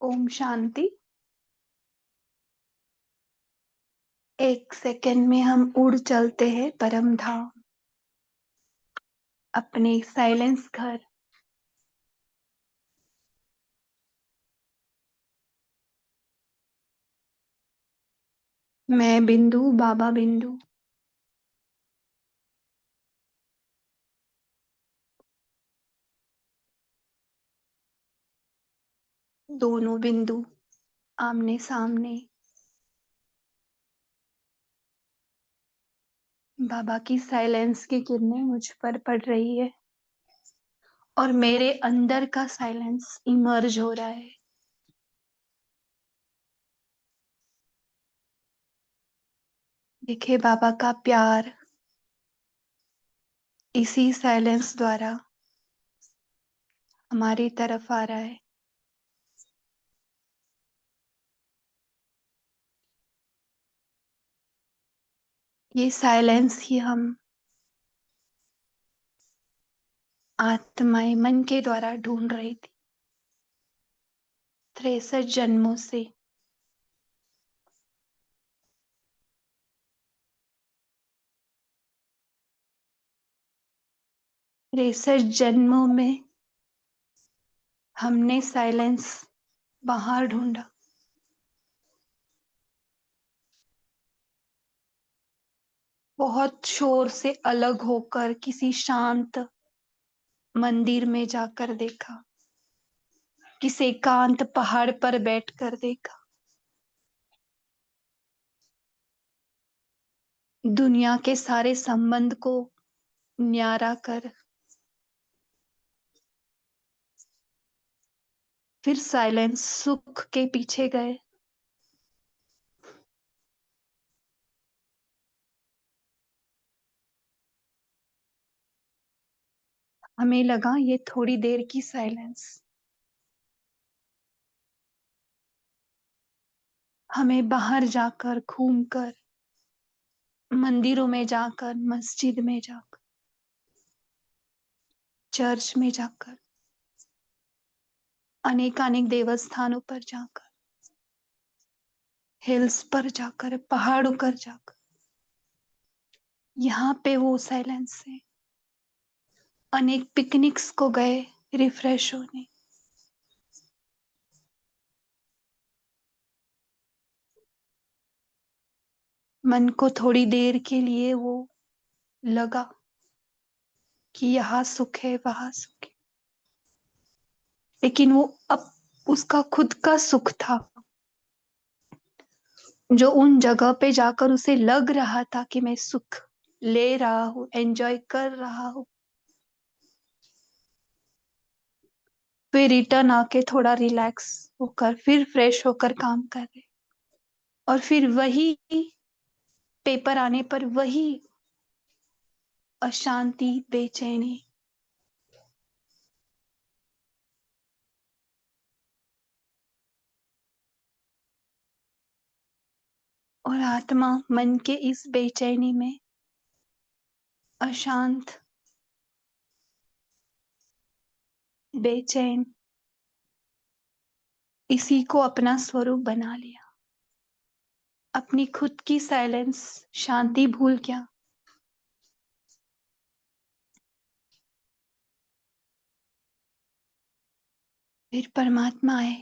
ओम शांति। एक सेकंड में हम उड़ चलते हैं परम धाम, अपने साइलेंस घर। मैं बिंदु, बाबा बिंदु। दोनों बिंदु आमने सामने। बाबा की साइलेंस की किरणें मुझ पर पड़ रही है और मेरे अंदर का साइलेंस इमर्ज हो रहा है। देखिए बाबा का प्यार इसी साइलेंस द्वारा हमारी तरफ आ रहा है। ये साइलेंस ही हम आत्माएं मन के द्वारा ढूंढ रही थी 63 जन्मों से। 63 जन्मों में हमने साइलेंस बाहर ढूंढा। बहुत शोर से अलग होकर किसी शांत मंदिर में जाकर देखा, किसी एकांत पहाड़ पर बैठकर देखा। दुनिया के सारे संबंध को न्यारा कर फिर साइलेंस सुख के पीछे गए। हमें लगा ये थोड़ी देर की साइलेंस हमें बाहर जाकर घूमकर, मंदिरों में जाकर, मस्जिद में जाकर, चर्च में जाकर, अनेक अनेक देवस्थानों पर जाकर, हिल्स पर जाकर, पहाड़ों पर जाकर, यहाँ पे वो साइलेंस है। अनेक पिकनिक्स को गए रिफ्रेश होने। मन को थोड़ी देर के लिए वो लगा कि यहाँ सुख है, वहां सुख है, लेकिन वो अब उसका खुद का सुख था जो उन जगह पे जाकर उसे लग रहा था कि मैं सुख ले रहा हूं, एंजॉय कर रहा हूं। फिर रिटर्न आके थोड़ा रिलैक्स होकर फिर फ्रेश होकर काम कर रहे, और फिर वही पेपर आने पर वही अशांति, बेचैनी। और आत्मा मन के इस बेचैनी में अशांत, बेचैन, इसी को अपना स्वरूप बना लिया। अपनी खुद की साइलेंस, शांति भूल गया। फिर परमात्मा आए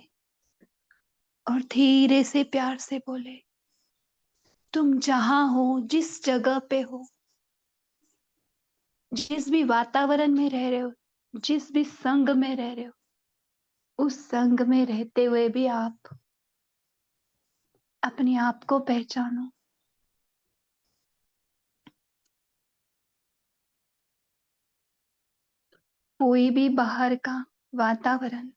और धीरे से प्यार से बोले, तुम जहां हो, जिस जगह पे हो, जिस भी वातावरण में रह रहे हो, जिस भी संग में रह रहे हो, उस संग में रहते हुए भी आप अपने आप को पहचानो। कोई भी बाहर का वातावरण,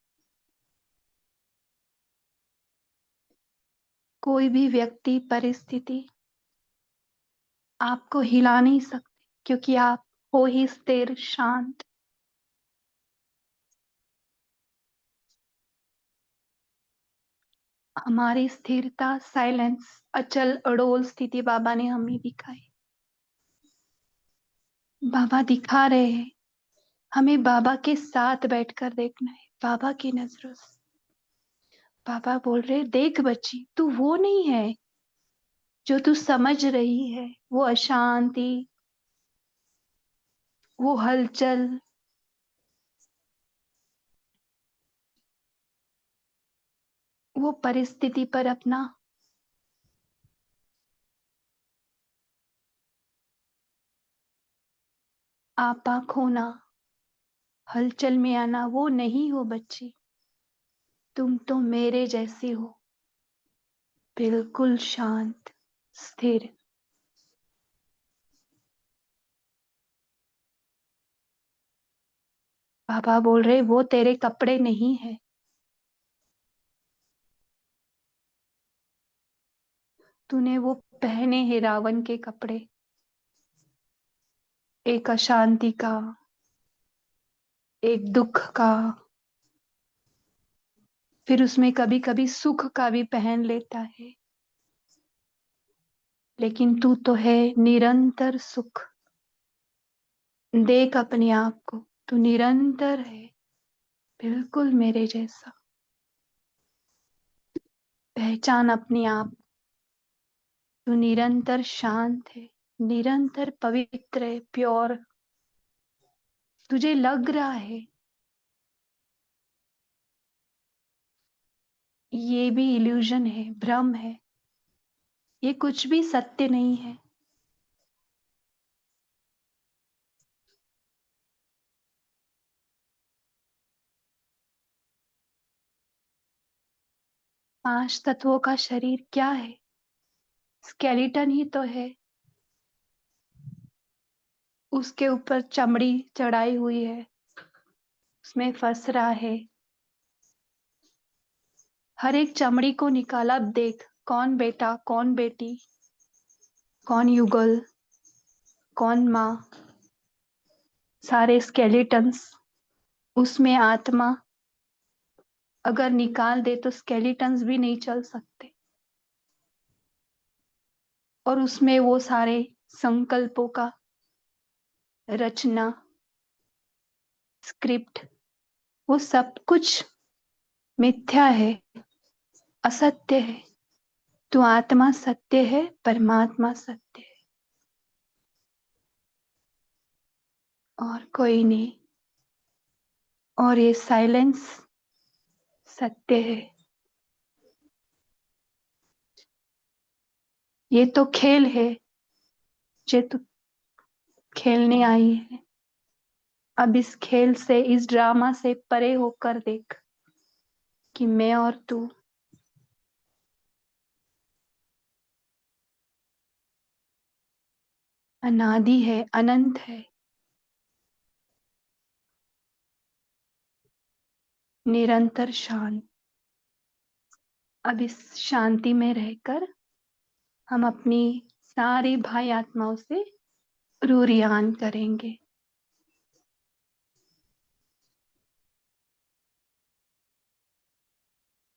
कोई भी व्यक्ति, परिस्थिति आपको हिला नहीं सकते, क्योंकि आप हो ही स्थिर, शांत। हमारी स्थिरता, साइलेंस, अचल अड़ोल स्थिति बाबा ने हमें दिखाई। बाबा दिखा रहे हैं, हमें बाबा के साथ बैठकर देखना है, बाबा की नजरों से। पापा बोल रहे देख बच्ची, तू वो नहीं है जो तू समझ रही है। वो अशांति, वो हलचल, वो परिस्थिति पर अपना आपा खोना, हलचल में आना, वो नहीं हो बच्ची। तुम तो मेरे जैसी हो, बिल्कुल शांत, स्थिर। पापा बोल रहे वो तेरे कपड़े नहीं है। तूने वो पहने हैं रावण के कपड़े, एक अशांति का, एक दुख का, फिर उसमें कभी कभी सुख का भी पहन लेता है। लेकिन तू तो है निरंतर सुख। देख अपने आप को, तू निरंतर है, बिल्कुल मेरे जैसा। पहचान अपने आप, तू निरंतर शांत है, निरंतर पवित्र है, प्योर। तुझे लग रहा है ये भी इल्यूजन है, भ्रम है, ये कुछ भी सत्य नहीं है। पांच तत्वों का शरीर क्या है? स्केलेटन ही तो है। उसके ऊपर चमड़ी चढ़ाई हुई है, उसमें फंस रहा है। हर एक चमड़ी को निकाला, अब देख कौन बेटा, कौन बेटी, कौन युगल, कौन माँ, सारे स्केलेटन्स। उसमें आत्मा अगर निकाल दे तो स्केलेटन्स भी नहीं चल सकते। और उसमें वो सारे संकल्पों का रचना, स्क्रिप्ट, वो सब कुछ मिथ्या है, असत्य है। तू आत्मा सत्य है, परमात्मा सत्य है, और कोई नहीं। और ये साइलेंस सत्य है। ये तो खेल है, जे तू खेलने आई है। अब इस खेल से, इस ड्रामा से परे होकर देख कि मैं और तू अनादि है, अनंत है, निरंतर शांत। अब इस शांति में रहकर हम अपनी सारी भाई आत्माओं से रूरियान करेंगे।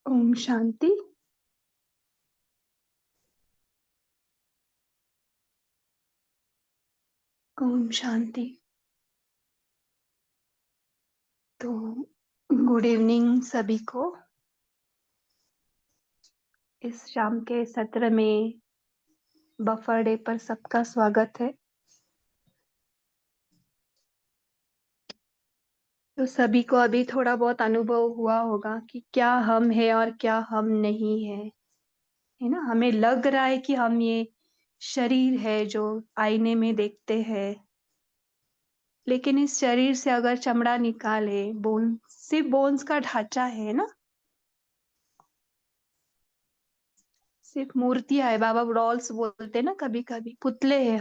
ओम शांति। ओम शांति। तो गुड इवनिंग सभी को। इस शाम के सत्र में बफर डे पर सबका स्वागत है। तो सभी को अभी थोड़ा बहुत अनुभव हुआ होगा कि क्या हम है और क्या हम नहीं है, है ना। हमें लग रहा है कि हम ये शरीर है जो आईने में देखते हैं, लेकिन इस शरीर से अगर चमड़ा निकाले, बोन, सिर्फ बोन्स का ढांचा है ना, सिर्फ मूर्तियां है। बाबा डॉल्स बोलते हैं ना, कभी कभी पुतले हैं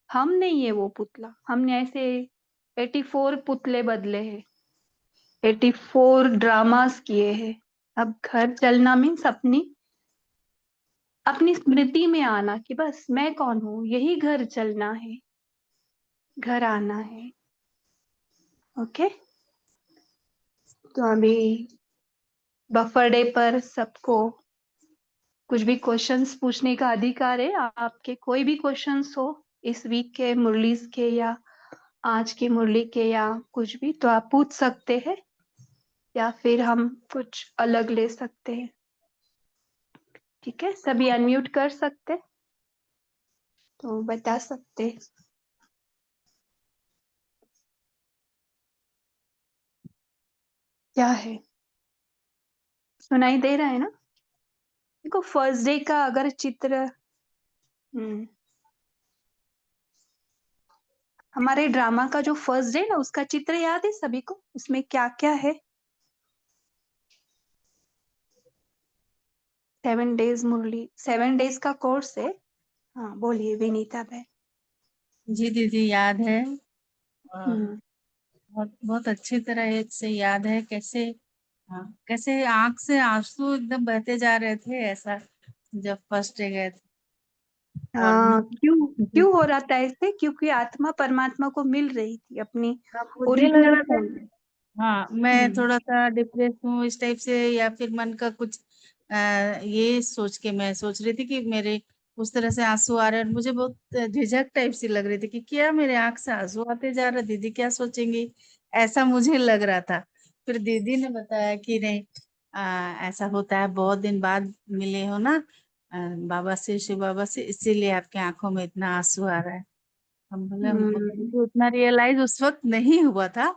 हम नहीं है वो पुतला। हमने ऐसे 84 पुतले बदले हैं, 84 ड्रामास किए हैं। अब घर चलना मीन्स अपनी अपनी स्मृति में आना कि बस मैं कौन हूँ, यही घर चलना है, घर आना है। ओके। तो अभी बफर डे पर सबको कुछ भी क्वेश्चंस पूछने का अधिकार है। आपके कोई भी क्वेश्चंस हो इस वीक के मुरलीज के, या आज की मुरली के, या कुछ भी, तो आप पूछ सकते हैं। या फिर हम कुछ अलग ले सकते हैं। ठीक है, सभी अनम्यूट कर सकते, तो बता सकते क्या है। सुनाई दे रहा है ना? देखो फर्स्ट डे का अगर चित्र, हम्म हमारे ड्रामा का जो फर्स्ट डे ना, उसका चित्र याद है सभी को? उसमें क्या क्या है? 7 डेज मुरली, 7 डेज का कोर्स है। हाँ बोलिए विनीता बहन। जी दीदी, याद है। और हम्म बहुत बहुत अच्छी तरह एक से याद है। कैसे, हाँ, कैसे आंख से आंसू एकदम बहते जा रहे थे ऐसा, जब फर्स्ट डे गए थे। और हाँ, क्यों मुझे क्यों हो रहा था ऐसे? क्योंकि आत्मा परमात्मा को मिल रही थी अपनी मुझे लग ओरिजिनल रहा था, फॉर्म में। हाँ, मैं हम्म थोड़ा सा डिप्रेस हूँ इस टाइप से, या फिर मन का कुछ ये सोच के मैं सोच रही थी कि मेरे उस तरह से आंसू आ रहे हैं। और मुझे बहुत झिझक टाइप सी लग रही थी कि क्या मेरे आंख से आंसू आते जा रहे, दीदी क्या सोचेंगी, ऐसा मुझे लग रहा था। फिर दीदी ने बताया कि नहीं, ऐसा होता है, बहुत दिन बाद मिले हो ना बाबा से, शिव बाबा से, इसीलिए आपकी आंखों में इतना आंसू आ रहा है। हम बोले, हम्म मुझे उतना रियलाइज उस वक्त नहीं हुआ था,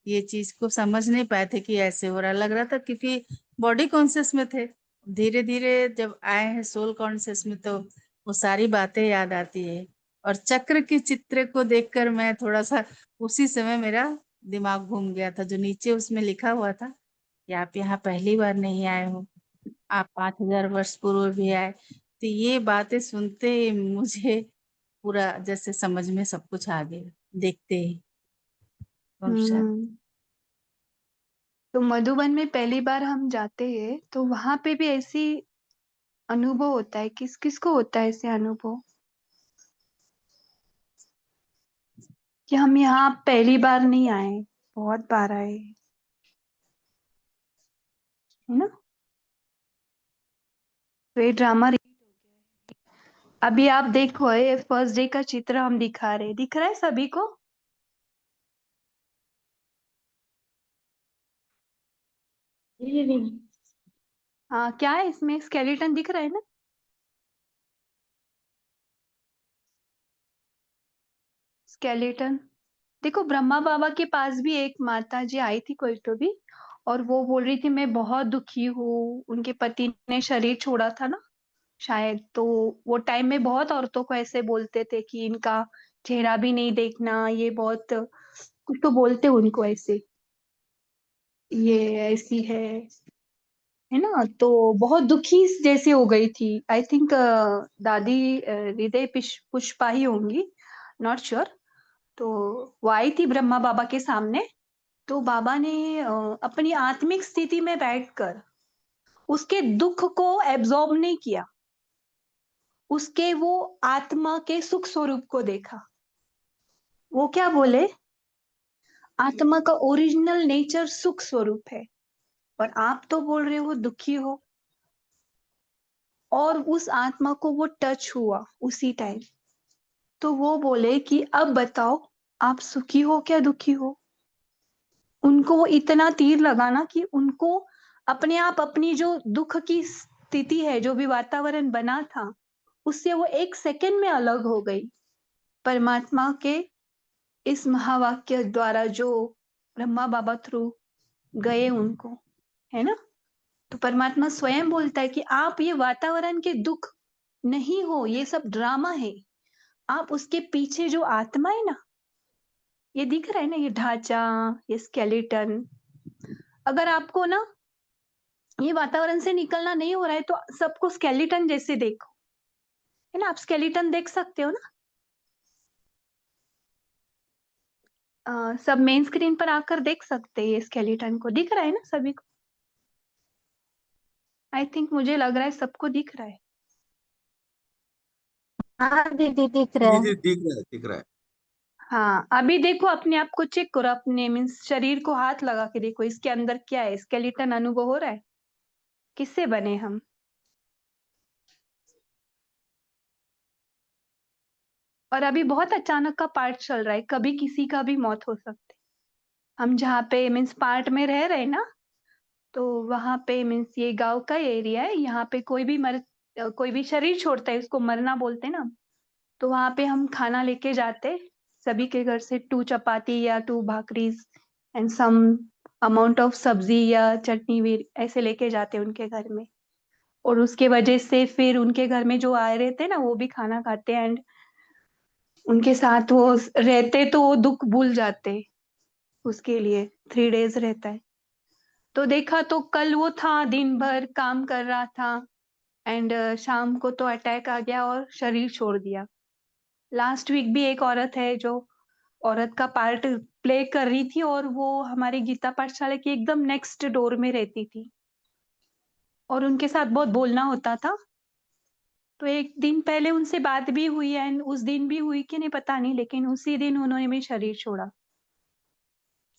ये चीज को समझ नहीं पाए थे कि ऐसे हो रहा, लग रहा था क्योंकि बॉडी कॉन्शियस में थे। धीरे धीरे जब आए हैं सोल कॉन्शियस में, तो वो सारी बातें याद आती है। और चक्र के चित्र को देखकर मैं थोड़ा सा, उसी समय मेरा दिमाग घूम गया था, जो नीचे उसमें लिखा हुआ था कि आप यहाँ पहली बार नहीं आए हो, आप 5000 वर्ष पूर्व भी आए। तो ये बातें सुनते ही मुझे पूरा जैसे समझ में सब कुछ आ गया, देखते ही। और शायद हम्म तो मधुबन में पहली बार हम जाते हैं तो वहां पे भी ऐसी अनुभव होता है? किस किस को होता है ऐसे अनुभव कि हम यहाँ पहली बार नहीं आए, बहुत बार आए, है ना? तो ये ड्रामा अभी आप देखो, ये फर्स्ट डे का चित्र हम दिखा रहे, दिख रहा है सभी को? ये हाँ, क्या है इसमें? स्केलेटन दिख रहा है ना? स्केलेटन देखो, ब्रह्मा बाबा के पास भी एक माता जी आई थी कोई तो भी, और वो बोल रही थी मैं बहुत दुखी हूँ, उनके पति ने शरीर छोड़ा था ना शायद। तो वो टाइम में बहुत औरतों को ऐसे बोलते थे कि इनका चेहरा भी नहीं देखना, ये बहुत कुछ तो बोलते उनको ऐसे, ये ऐसी है ना? तो बहुत दुखी जैसे हो गई थी। आई थिंक दादी हृदय पुष्पा ही होंगी, नॉट श्योर। तो वो आई थी ब्रह्मा बाबा के सामने। तो बाबा ने अपनी आत्मिक स्थिति में बैठकर उसके दुख को एब्जॉर्ब नहीं किया, उसके वो आत्मा के सुख स्वरूप को देखा। वो क्या बोले? आत्मा का ओरिजिनल नेचर सुख स्वरूप है, और आप तो बोल रहे हो दुखी हो। और उस आत्मा को वो टच हुआ उसी टाइम। तो वो बोले कि अब बताओ, आप सुखी हो क्या दुखी हो? उनको वो इतना तीर लगा ना कि उनको अपने आप, अपनी जो दुख की स्थिति है, जो भी वातावरण बना था, उससे वो एक सेकंड में अलग हो गई। परमात्मा के इस महावाक्य द्वारा जो ब्रह्मा बाबा थ्रू गए उनको, है ना? तो परमात्मा स्वयं बोलता है कि आप ये वातावरण के दुख नहीं हो, ये सब ड्रामा है। आप उसके पीछे जो आत्मा है ना, ये दिख रहा है ना, ये ढांचा, ये स्केलेटन, अगर आपको ना ये वातावरण से निकलना नहीं हो रहा है तो सबको स्केलेटन जैसे देखो, है ना? आप स्केलेटन देख सकते हो ना? सब मेन स्क्रीन पर आकर देख सकते हैं, ये स्केलेटन को दिख रहा है ना सभी को? आई थिंक मुझे लग रहा है सबको दिख रहा है। हाँ दीदी, दिख रहा जी है। जी, दिख रहा है दिख रहा है। हाँ, अभी देखो अपने आप को चेक करो, अपने मीन्स शरीर को हाथ लगा के देखो, इसके अंदर क्या है? स्केलेटन अनुभव हो रहा है? किससे बने हम? और अभी बहुत अचानक का पार्ट चल रहा है, कभी किसी का भी मौत हो सकती है। हम जहाँ पे मीन्स पार्ट में रह रहे हैं ना, तो वहां पे मीन्स ये गांव का एरिया है, यहाँ पे कोई भी शरीर छोड़ता है उसको मरना बोलते हैं ना। तो वहां पे हम खाना लेके जाते, सभी के घर से 2 चपाती या 2 भाकरीज एंड सम अमाउंट ऑफ सब्जी या चटनी भी ऐसे लेके जाते उनके घर में। और उसके वजह से फिर उनके घर में जो आए रहते ना वो भी खाना खाते एंड उनके साथ वो रहते तो वो दुख भूल जाते। उसके लिए 3 डेज रहता है। तो देखा तो कल वो था, दिन भर काम कर रहा था एंड शाम को तो अटैक आ गया और शरीर छोड़ दिया। लास्ट वीक भी एक औरत है जो औरत का पार्ट प्ले कर रही थी और वो हमारी गीता पाठशाला की एकदम नेक्स्ट डोर में रहती थी और उनके साथ बहुत बोलना होता था। तो एक दिन पहले उनसे बात भी हुई एंड उस दिन भी हुई कि नहीं पता नहीं, लेकिन उसी दिन उन्होंने भी शरीर छोड़ा।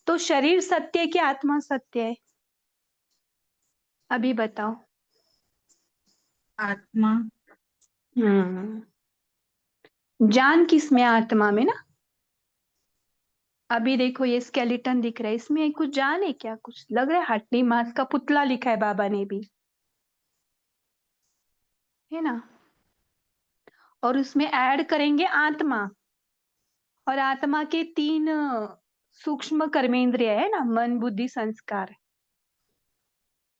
तो शरीर सत्य है कि आत्मा सत्य है? अभी बताओ। आत्मा। हम्म। जान किस में है? आत्मा में ना। अभी देखो ये स्केलेटन दिख रहा है, इसमें कुछ जान है क्या? कुछ लग रहा है हड्डी मांस का पुतला लिखा है बाबा ने भी, है ना। और उसमें ऐड करेंगे आत्मा। और आत्मा के 3 सूक्ष्म कर्मेंद्रिय है ना, मन बुद्धि संस्कार।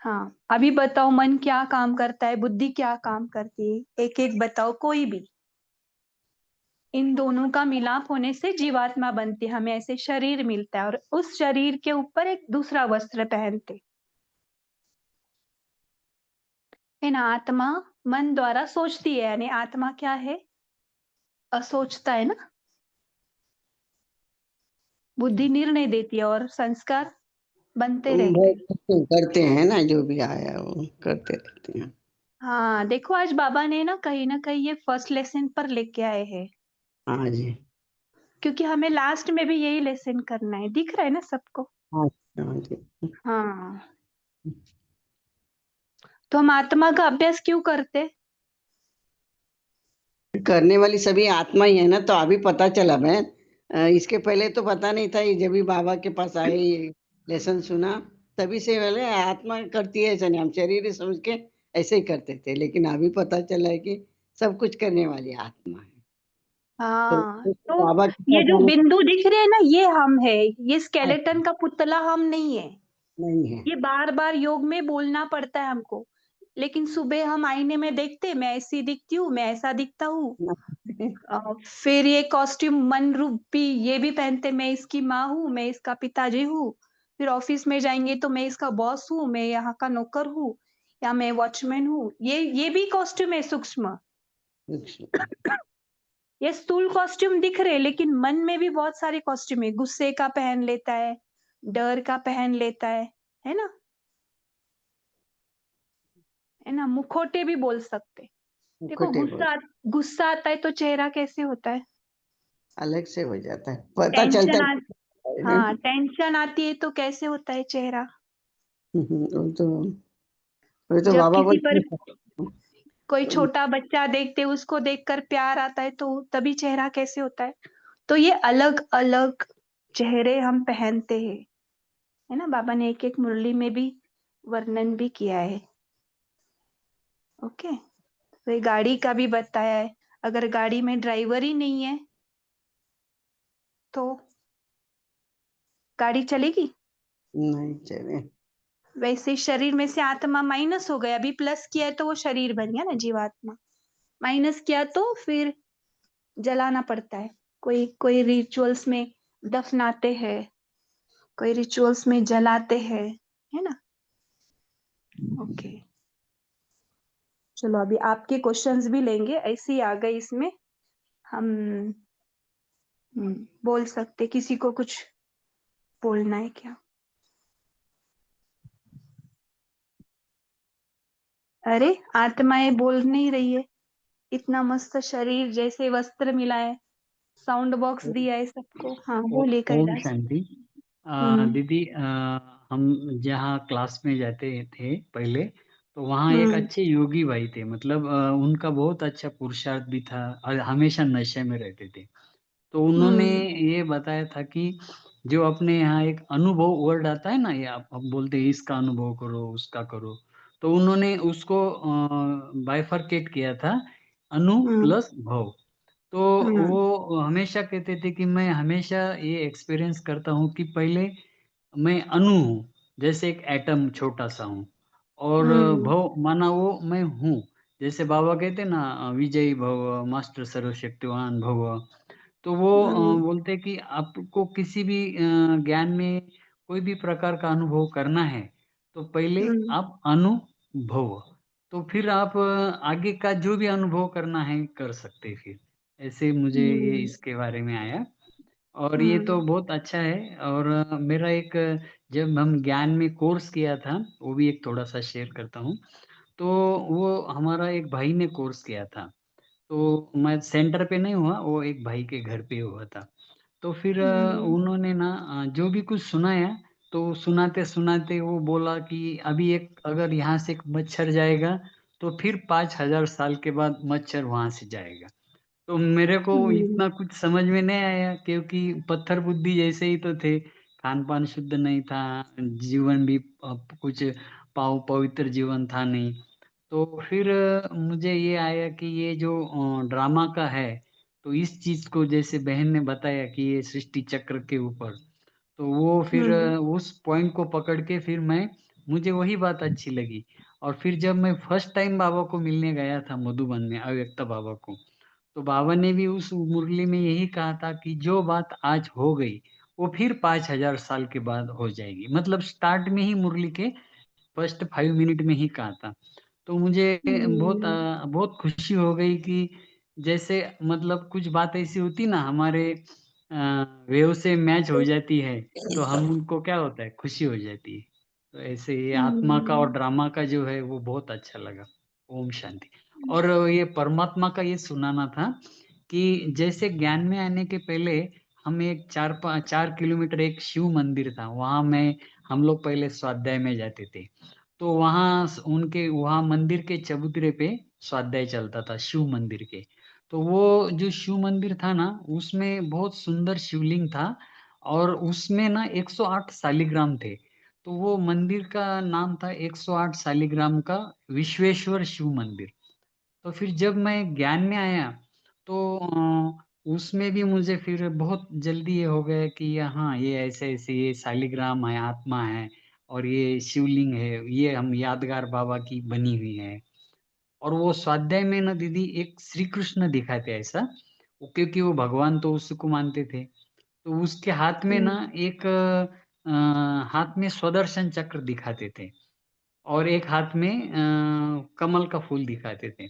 हाँ, अभी बताओ मन क्या काम करता है, बुद्धि क्या काम करती है, एक एक बताओ कोई भी। इन दोनों का मिलाप होने से जीवात्मा बनती है, हमें ऐसे शरीर मिलता है और उस शरीर के ऊपर एक दूसरा वस्त्र पहनते है ना। आत्मा मन द्वारा सोचती है, यानी आत्मा क्या है? असोचता है ना। बुद्धि निर्णय देती है और संस्कार बनते रहते हैं। बहुत करते हैं ना, जो भी आया वो करते रहते हैं। हाँ देखो, आज बाबा ने ना कहीं ये फर्स्ट लेसन पर लेके आए हैं, हाँ जी। क्योंकि हमें लास्ट में भी यही लेसन करना है, दिख रहा है ना सबको। हाँ हाँ जी। हाँ, तो हम आत्मा का अभ्यास क्यों करते? करने वाली सभी आत्मा ही है ना, तो अभी पता चला। मैं इसके पहले तो पता नहीं था, ये जब भी बाबा के पास आए, ये लेसन सुना, तभी से पहले आत्मा करती है ऐसा नहीं, हम शरीर ही समझ के ऐसे ही करते थे, लेकिन अभी पता चला है कि सब कुछ करने वाली आत्मा है। तो हाँ, तो बाबा के ये पास जो आने बिंदु दिख रहे हैं ना, ये हम है। ये का स्केलेटन का पुतला हम नहीं है। नहीं है। ये बार बार योग में बोलना पड़ता है हमको। लेकिन सुबह हम आईने में देखते, मैं ऐसी दिखती हूँ, मैं ऐसा दिखता हूँ। फिर ये कॉस्ट्यूम मन रूपी ये भी पहनते, मैं इसकी माँ हूँ, मैं इसका पिताजी हूँ। फिर ऑफिस में जाएंगे तो मैं इसका बॉस हूँ, मैं यहाँ का नौकर हूँ, या मैं वॉचमैन हूँ। ये भी कॉस्ट्यूम है सूक्ष्म। ये स्थूल कॉस्ट्यूम दिख रहे, लेकिन मन में भी बहुत सारे कॉस्ट्यूम है। गुस्से का पहन लेता है, डर का पहन लेता है ना। है ना, मुखौटे भी बोल सकते। देखो, मुकुट है, बहुत गुस्सा आता है तो चेहरा कैसे होता है? अलग से हो जाता है, पता चलता टेंशन आ है। हाँ, टेंशन आती है तो कैसे होता है चेहरा? वो तो जब बाबा किसी बोलते पर हैं। कोई छोटा बच्चा देखते, उसको देखकर प्यार आता है तो तभी चेहरा कैसे होता है? तो ये अलग अलग चेहरे हम पहनते हैं, है ना। बाबा ने एक एक मुरली में भी वर्णन भी किया है। ओके, तो ये गाड़ी का भी बताया है। अगर गाड़ी में ड्राइवर ही नहीं है तो गाड़ी चलेगी? नहीं चले। वैसे शरीर में से आत्मा माइनस हो गया, अभी प्लस किया है तो वो शरीर बन गया ना, जीवात्मा। माइनस किया तो फिर जलाना पड़ता है। कोई कोई रिचुअल्स में दफनाते हैं, कोई रिचुअल्स में जलाते हैं, है ना। ओके, चलो अभी आपके क्वेश्चंस भी लेंगे, ऐसे ही आ गए इसमें। हम बोल सकते, किसी को कुछ बोलना है क्या? अरे, आत्माएं बोल नहीं रही है। इतना मस्त शरीर, जैसे वस्त्र मिला है, साउंड बॉक्स दिया है सबको। हाँ बोलिए ओम कैलाश। शांति। हम्म। दीदी, हम जहाँ क्लास में जाते थे पहले, तो वहाँ एक हम्म। अच्छे योगी भाई थे। मतलब उनका बहुत अच्छा पुरुषार्थ भी था और हमेशा नशे में रहते थे। तो उन्होंने ये बताया था कि जो अपने यहाँ एक अनुभव वर्ड आता है ना, ये आप बोलते हैं इसका अनुभव करो, उसका करो, तो उन्होंने उसको बाइफरकेट किया था, अनु प्लस भव। तो वो हमेशा कहते थे कि मैं हमेशा ये एक्सपीरियंस करता हूँ कि पहले मैं अणु हूँ, जैसे एक एटम छोटा सा हूँ, और भव माना वो मैं हूँ। जैसे बाबा कहते ना, विजयी भव, मास्टर सर्वशक्तिवान भव। तो वो बोलते हैं कि आपको किसी भी ज्ञान में कोई भी प्रकार का अनुभव करना है, तो पहले आप अनुभव, तो फिर आप आगे का जो भी अनुभव करना है कर सकते हैं फिर। ऐसे मुझे ये इसके बारे में आया, और ये तो बहुत अच्छा है। और मेरा एक जब हम ज्ञान में कोर्स किया था, वो भी एक थोड़ा सा शेयर करता हूँ। तो वो हमारा एक भाई ने कोर्स किया था, तो मैं सेंटर पे नहीं हुआ, वो एक भाई के घर पे हुआ था। तो फिर उन्होंने ना जो भी कुछ सुनाया, तो सुनाते सुनाते वो बोला कि अभी एक अगर यहाँ से एक मच्छर जाएगा, तो फिर 5,000 साल के बाद मच्छर वहां से जाएगा। तो मेरे को इतना कुछ समझ में नहीं आया, क्योंकि पत्थर बुद्धि जैसे ही तो थे, खान पान शुद्ध नहीं था, जीवन भी कुछ पवित्र जीवन था नहीं। तो फिर मुझे ये आया कि ये जो ड्रामा का है, तो इस चीज को जैसे बहन ने बताया कि ये सृष्टि चक्र के ऊपर, तो वो फिर उस पॉइंट को पकड़ के फिर मैं, मुझे वही बात अच्छी लगी। और फिर जब मैं फर्स्ट टाइम बाबा को मिलने गया था मधुबन में, अव्यक्त बाबा को, तो बाबा ने भी उस मुरली में यही कहा था कि जो बात आज हो गई, वो फिर 5,000 साल के बाद हो जाएगी। मतलब स्टार्ट में ही मुरली के फर्स्ट 5 मिनट में ही कहा था। तो मुझे बहुत खुशी हो गई कि जैसे मतलब कुछ बात ऐसी होती ना, हमारे वेव से मैच हो जाती है, तो हम उनको क्या होता है, खुशी हो जाती है। तो ऐसे ये आत्मा का और ड्रामा का जो है वो बहुत अच्छा लगा। ओम शांति। और ये परमात्मा का ये सुनाना था कि जैसे ज्ञान में आने के पहले हम एक 4 किलोमीटर एक शिव मंदिर था, वहां में हम लोग पहले स्वाध्याय में जाते थे। तो वहां उनके वहां मंदिर के चबूतरे पे स्वाध्याय चलता था शिव मंदिर के। तो वो जो शिव मंदिर था ना, उसमें बहुत सुंदर शिवलिंग था, और उसमें ना 108 शालिग्राम थे। तो वो मंदिर का नाम था 108 शालिग्राम का विश्वेश्वर शिव मंदिर। तो फिर जब मैं ज्ञान में आया, तो उसमें भी मुझे फिर बहुत जल्दी ये हो गया कि हाँ, ये ऐसे ऐसे ये शालिग्राम है, आत्मा है, और ये शिवलिंग है, ये हम यादगार बाबा की बनी हुई है। और वो स्वाध्याय में ना दीदी एक श्री कृष्ण दिखाते ऐसा, क्योंकि वो भगवान तो उसको मानते थे। तो उसके हाथ में ना एक हाथ में स्वदर्शन चक्र दिखाते थे, और एक हाथ में कमल का फूल दिखाते थे।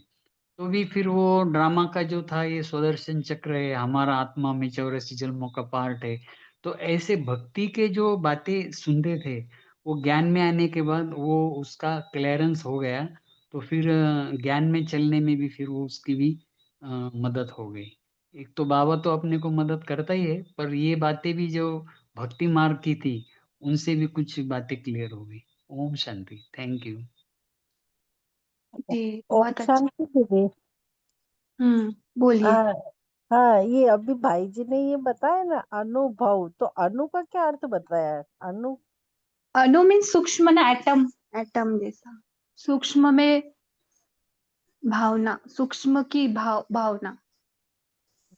तो भी फिर वो ड्रामा का जो था, ये सुदर्शन चक्र है, हमारा आत्मा में 84 जन्मों का पार्ट है। तो ऐसे भक्ति के जो बातें सुनते थे, वो ज्ञान में आने के बाद वो उसका क्लियरेंस हो गया। तो फिर ज्ञान में चलने में भी फिर वो उसकी भी मदद हो गई। एक तो बाबा तो अपने को मदद करता ही है, पर ये बातें भी जो भक्ति मार्ग की थी, उनसे भी कुछ बातें क्लियर हो गई। ओम शांति। Thank you. जी, ओम बहुत अच्छा। शांति दीदी। बोलिए। हाँ, ये अभी भाई जी ने ये बताया ना अनुभव, तो अनु का क्या अर्थ बताया? अनु अणु मीन्स सूक्ष्म ना, एटम, एटम जैसा। सूक्ष्म में भावना, सूक्ष्म की भावना।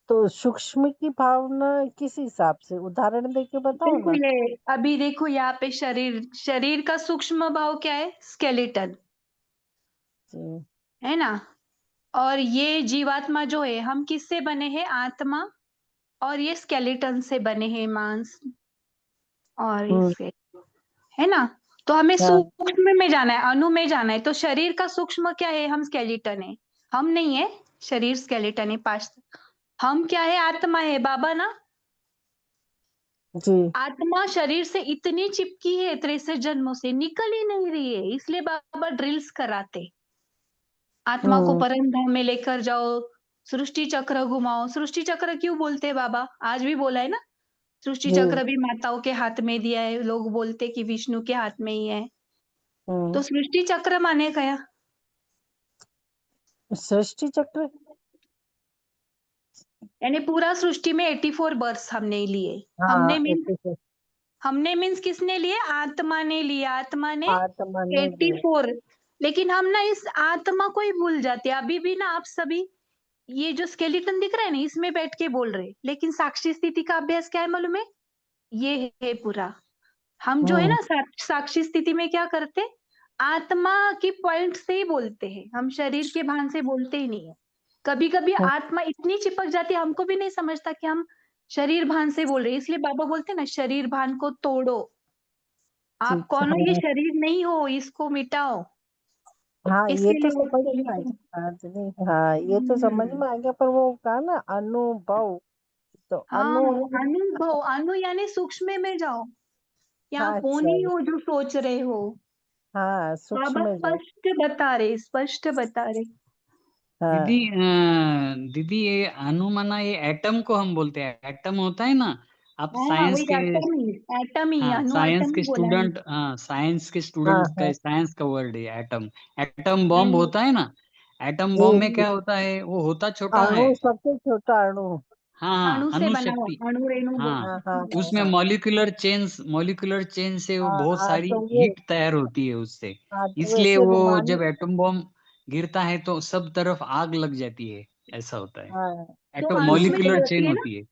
तो सूक्ष्म की भावना किस हिसाब से, उदाहरण देके बताओ देखो ना। ये, अभी देखो यहाँ पे शरीर, शरीर का सूक्ष्म भाव क्या है? स्केलेटन, जी। है ना? और ये जीवात्मा जो है, हम किससे बने हैं? आत्मा, और ये स्केलेटन से बने हैं, मांस और हम्म। इससे, है ना? तो हमें हाँ। सूक्ष्म में जाना है, अणु में जाना है। तो शरीर का सूक्ष्म क्या है? हम स्केलेटन है, हम नहीं है। शरीर स्केलेटन है, पांच। हम क्या है? आत्मा है, बाबा ना। जी। आत्मा शरीर से इतनी चिपकी है 63 जन्मों से, निकल ही नहीं रही है। इसलिए बाबा ड्रिल्स कराते, आत्मा को हम्म। परम धाम में लेकर जाओ, सृष्टि चक्र घुमाओ। सृष्टि चक्र क्यों बोलते हैं बाबा? आज भी बोला है ना, सृष्टि जी। चक्र भी माताओं के हाथ में दिया है। लोग बोलते कि विष्णु के हाथ में ही है। हम्म। तो सृष्टि चक्र माने गया। सृष्टि चक्र यानी पूरा सृष्टि में 84 बर्थ हमने लिए। हाँ, 84 हमने मीन्स किसने लिए? आत्मा ने लिया। आत्मा ने आत्मा ने लिए। 84। लेकिन हम ना इस आत्मा को ही भूल जाते हैं। अभी भी ना आप सभी ये जो स्केलेटन दिख रहा है ना, इसमें बैठ के बोल रहे, लेकिन साक्षी स्थिति का अभ्यास क्या है मालूम है? ये है पूरा। हम जो है हम्म, ना साक्षी स्थिति में क्या करते? आत्मा की पॉइंट से ही बोलते हैं। हम शरीर के भान से बोलते ही नहीं है। कभी कभी हम्म, आत्मा इतनी चिपक जाती है, हमको भी नहीं समझता कि हम शरीर भान से बोल रहे हैं। इसलिए बाबा बोलते हैं ना, शरीर भान को तोड़ो। आप ठीक कौन हो? ये है। शरीर नहीं हो, इसको मिटाओ। हाँ, ये इसके तो लिए वो समझ में आ स्केलेटन। गया। हाँ जी, नहीं, हाँ, ये तो समझ में आ गया, पर वो कहा ना अनुभव, तो हाँ, अनु। अनुभव। अनु यानी सूक्ष्म में जाओ। या हाँ, आप वो अच्छा। नहीं हो जो सोच रहे हो। हाँ, बाबा सूक्ष्म में जो। स्पष्ट बता रहे, स्पष्ट बता रहे। दीदी हाँ, दीदी ये अनुमाना, ये एटम को हम बोलते हैं, एटम होता है ना। आप हाँ, साइंस वही के, एटम ही हाँ अनु साइंस एटम के ही बोला है। स्टूडेंट, हाँ साइंस के हाँ, स्टूडेंट का, हाँ। साइंस का वर्ड है एटम। एटम बॉम्ब हम्म, होता है ना, एटम बॉम्ब में ये क्या होता है, वो होता छोटा अणु, है। सबसे छोटा अणु। हाँ हाँ, अणु से अणु बना हुआ, शक्ति। अणु रेणु हाँ, हाँ, हाँ, हाँ, उसमें हाँ। मॉलिक्यूलर चेन से वो हाँ, बहुत हाँ, सारी तो ये, हीट तैयार होती है उससे। हाँ, तो इसलिए वैसे वो रूमानी। जब एटम बॉम्ब गिरता है तो सब तरफ आग लग जाती है, ऐसा होता है। हाँ, तो एटम अणु में मॉलिक्यूलर चेन होती है ना, होती है।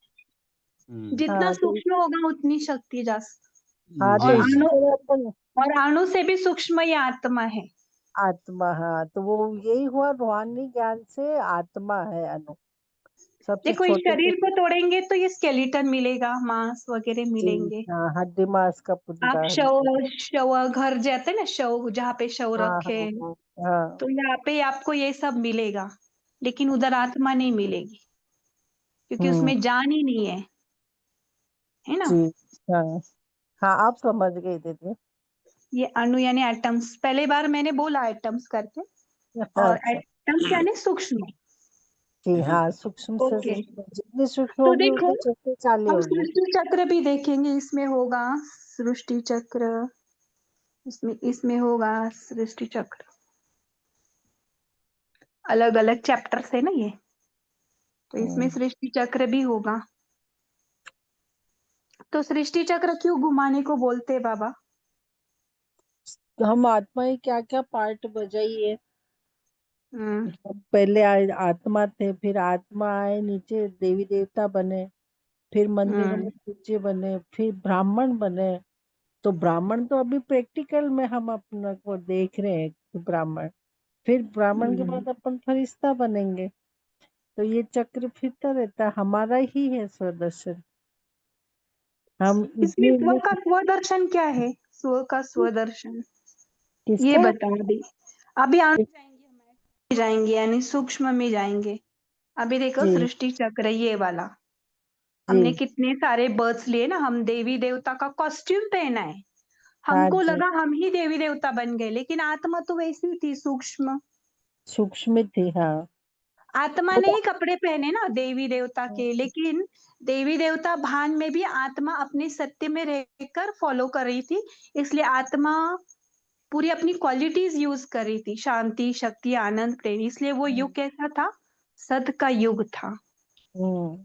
जितना हाँ, तो सूक्ष्म होगा उतनी शक्ति जास्त। हाँ, तो और जी इसी जी। अणु, तरह अपन और अणु से भी सूक्ष्म ये आत्मा है। आत्मा, हाँ, तो वो यही हुआ, रूहानी ज्ञान से आत्मा है अनु, सबसे देखो, इस छोटे से। शरीर को तोड़ेंगे तो ये स्केलेटन मिलेगा, मांस वगैरह जी, मिलेंगे। हाँ, हड्डी मांस का आप पुतला, शव, हड्डी। शव घर जाते हैं ना, शव जहाँ पे शव हाँ, रखे हाँ, हैं, हाँ, हाँ। तो यहाँ पे आपको ये सब मिलेगा। लेकिन उधर आत्मा नहीं मिलेगी, क्योंकि हम्म। उसमें जान ही नहीं है ना। जी। हाँ, हाँ, आप समझ गए दीदी। ये अणु यानी एटम्स, पहले बार मैंने बोला एटम्स करके। और अच्छा। एटम्स यानी सूक्ष्म। जी, हाँ, सूक्ष्म से ओके, सूक्ष्म, जितनी सूक्ष्म तो होगी देखो, उतनी शक्तिशाली हम होगी। सृष्टि चक्र भी देखेंगे। इसमें होगा सृष्टि चक्र, इसमें इसमें होगा सृष्टि चक्र। अलग अलग चैप्टर है ना ये, तो इसमें हम्म। सृष्टि चक्र भी होगा। तो सृष्टि चक्र क्यों घुमाने को बोलते हैं बाबा? तो हम आत्मा ही क्या क्या पार्ट बजाइए। हम्म। हम पहले आत्मा थे, फिर आत्मा आए, नीचे देवी देवता बने, फिर मंदिरों हम्म। में पूज्य बने, फिर ब्राह्मण बने। तो ब्राह्मण तो अभी प्रैक्टिकल में हम अपना को देख रहे हैं कि ब्राह्मण, फिर ब्राह्मण के हम्म। बाद अपन फरिश्ता बनेंगे। तो ये चक्र फिरता रहता है, हमारा ही है स्वदर्शन। हम इसमें इसलिए स्व ये का स्वदर्शन क्या है? स्व का स्वदर्शन ये किसका। बता अभी। अभी आगे जाएंगे, हम जाएंगे यानी सूक्ष्म में जाएंगे। अभी देखो, जी, सृष्टि चक्र ये वाला, हमने जी, कितने सारे बर्ड्स लिए ना। हम देवी देवता का कॉस्ट्यूम पहना है, हाँ हमको जी, लगा हम ही देवी देवता बन गए, लेकिन आत्मा तो वैसी थी, सूक्ष्म। सूक्ष्म थी, हाँ। आत्मा वो ने तो ही कपड़े पहने ना देवी देवता के, लेकिन देवी देवता भान में भी आत्मा अपने सत्य में रहकर फॉलो कर रही थी। इसलिए आत्मा पूरी अपनी क्वालिटीज यूज कर रही थी, शांति, शक्ति, आनंद, प्रेम। इसलिए वो युग कैसा था? सत का युग था। हम्म,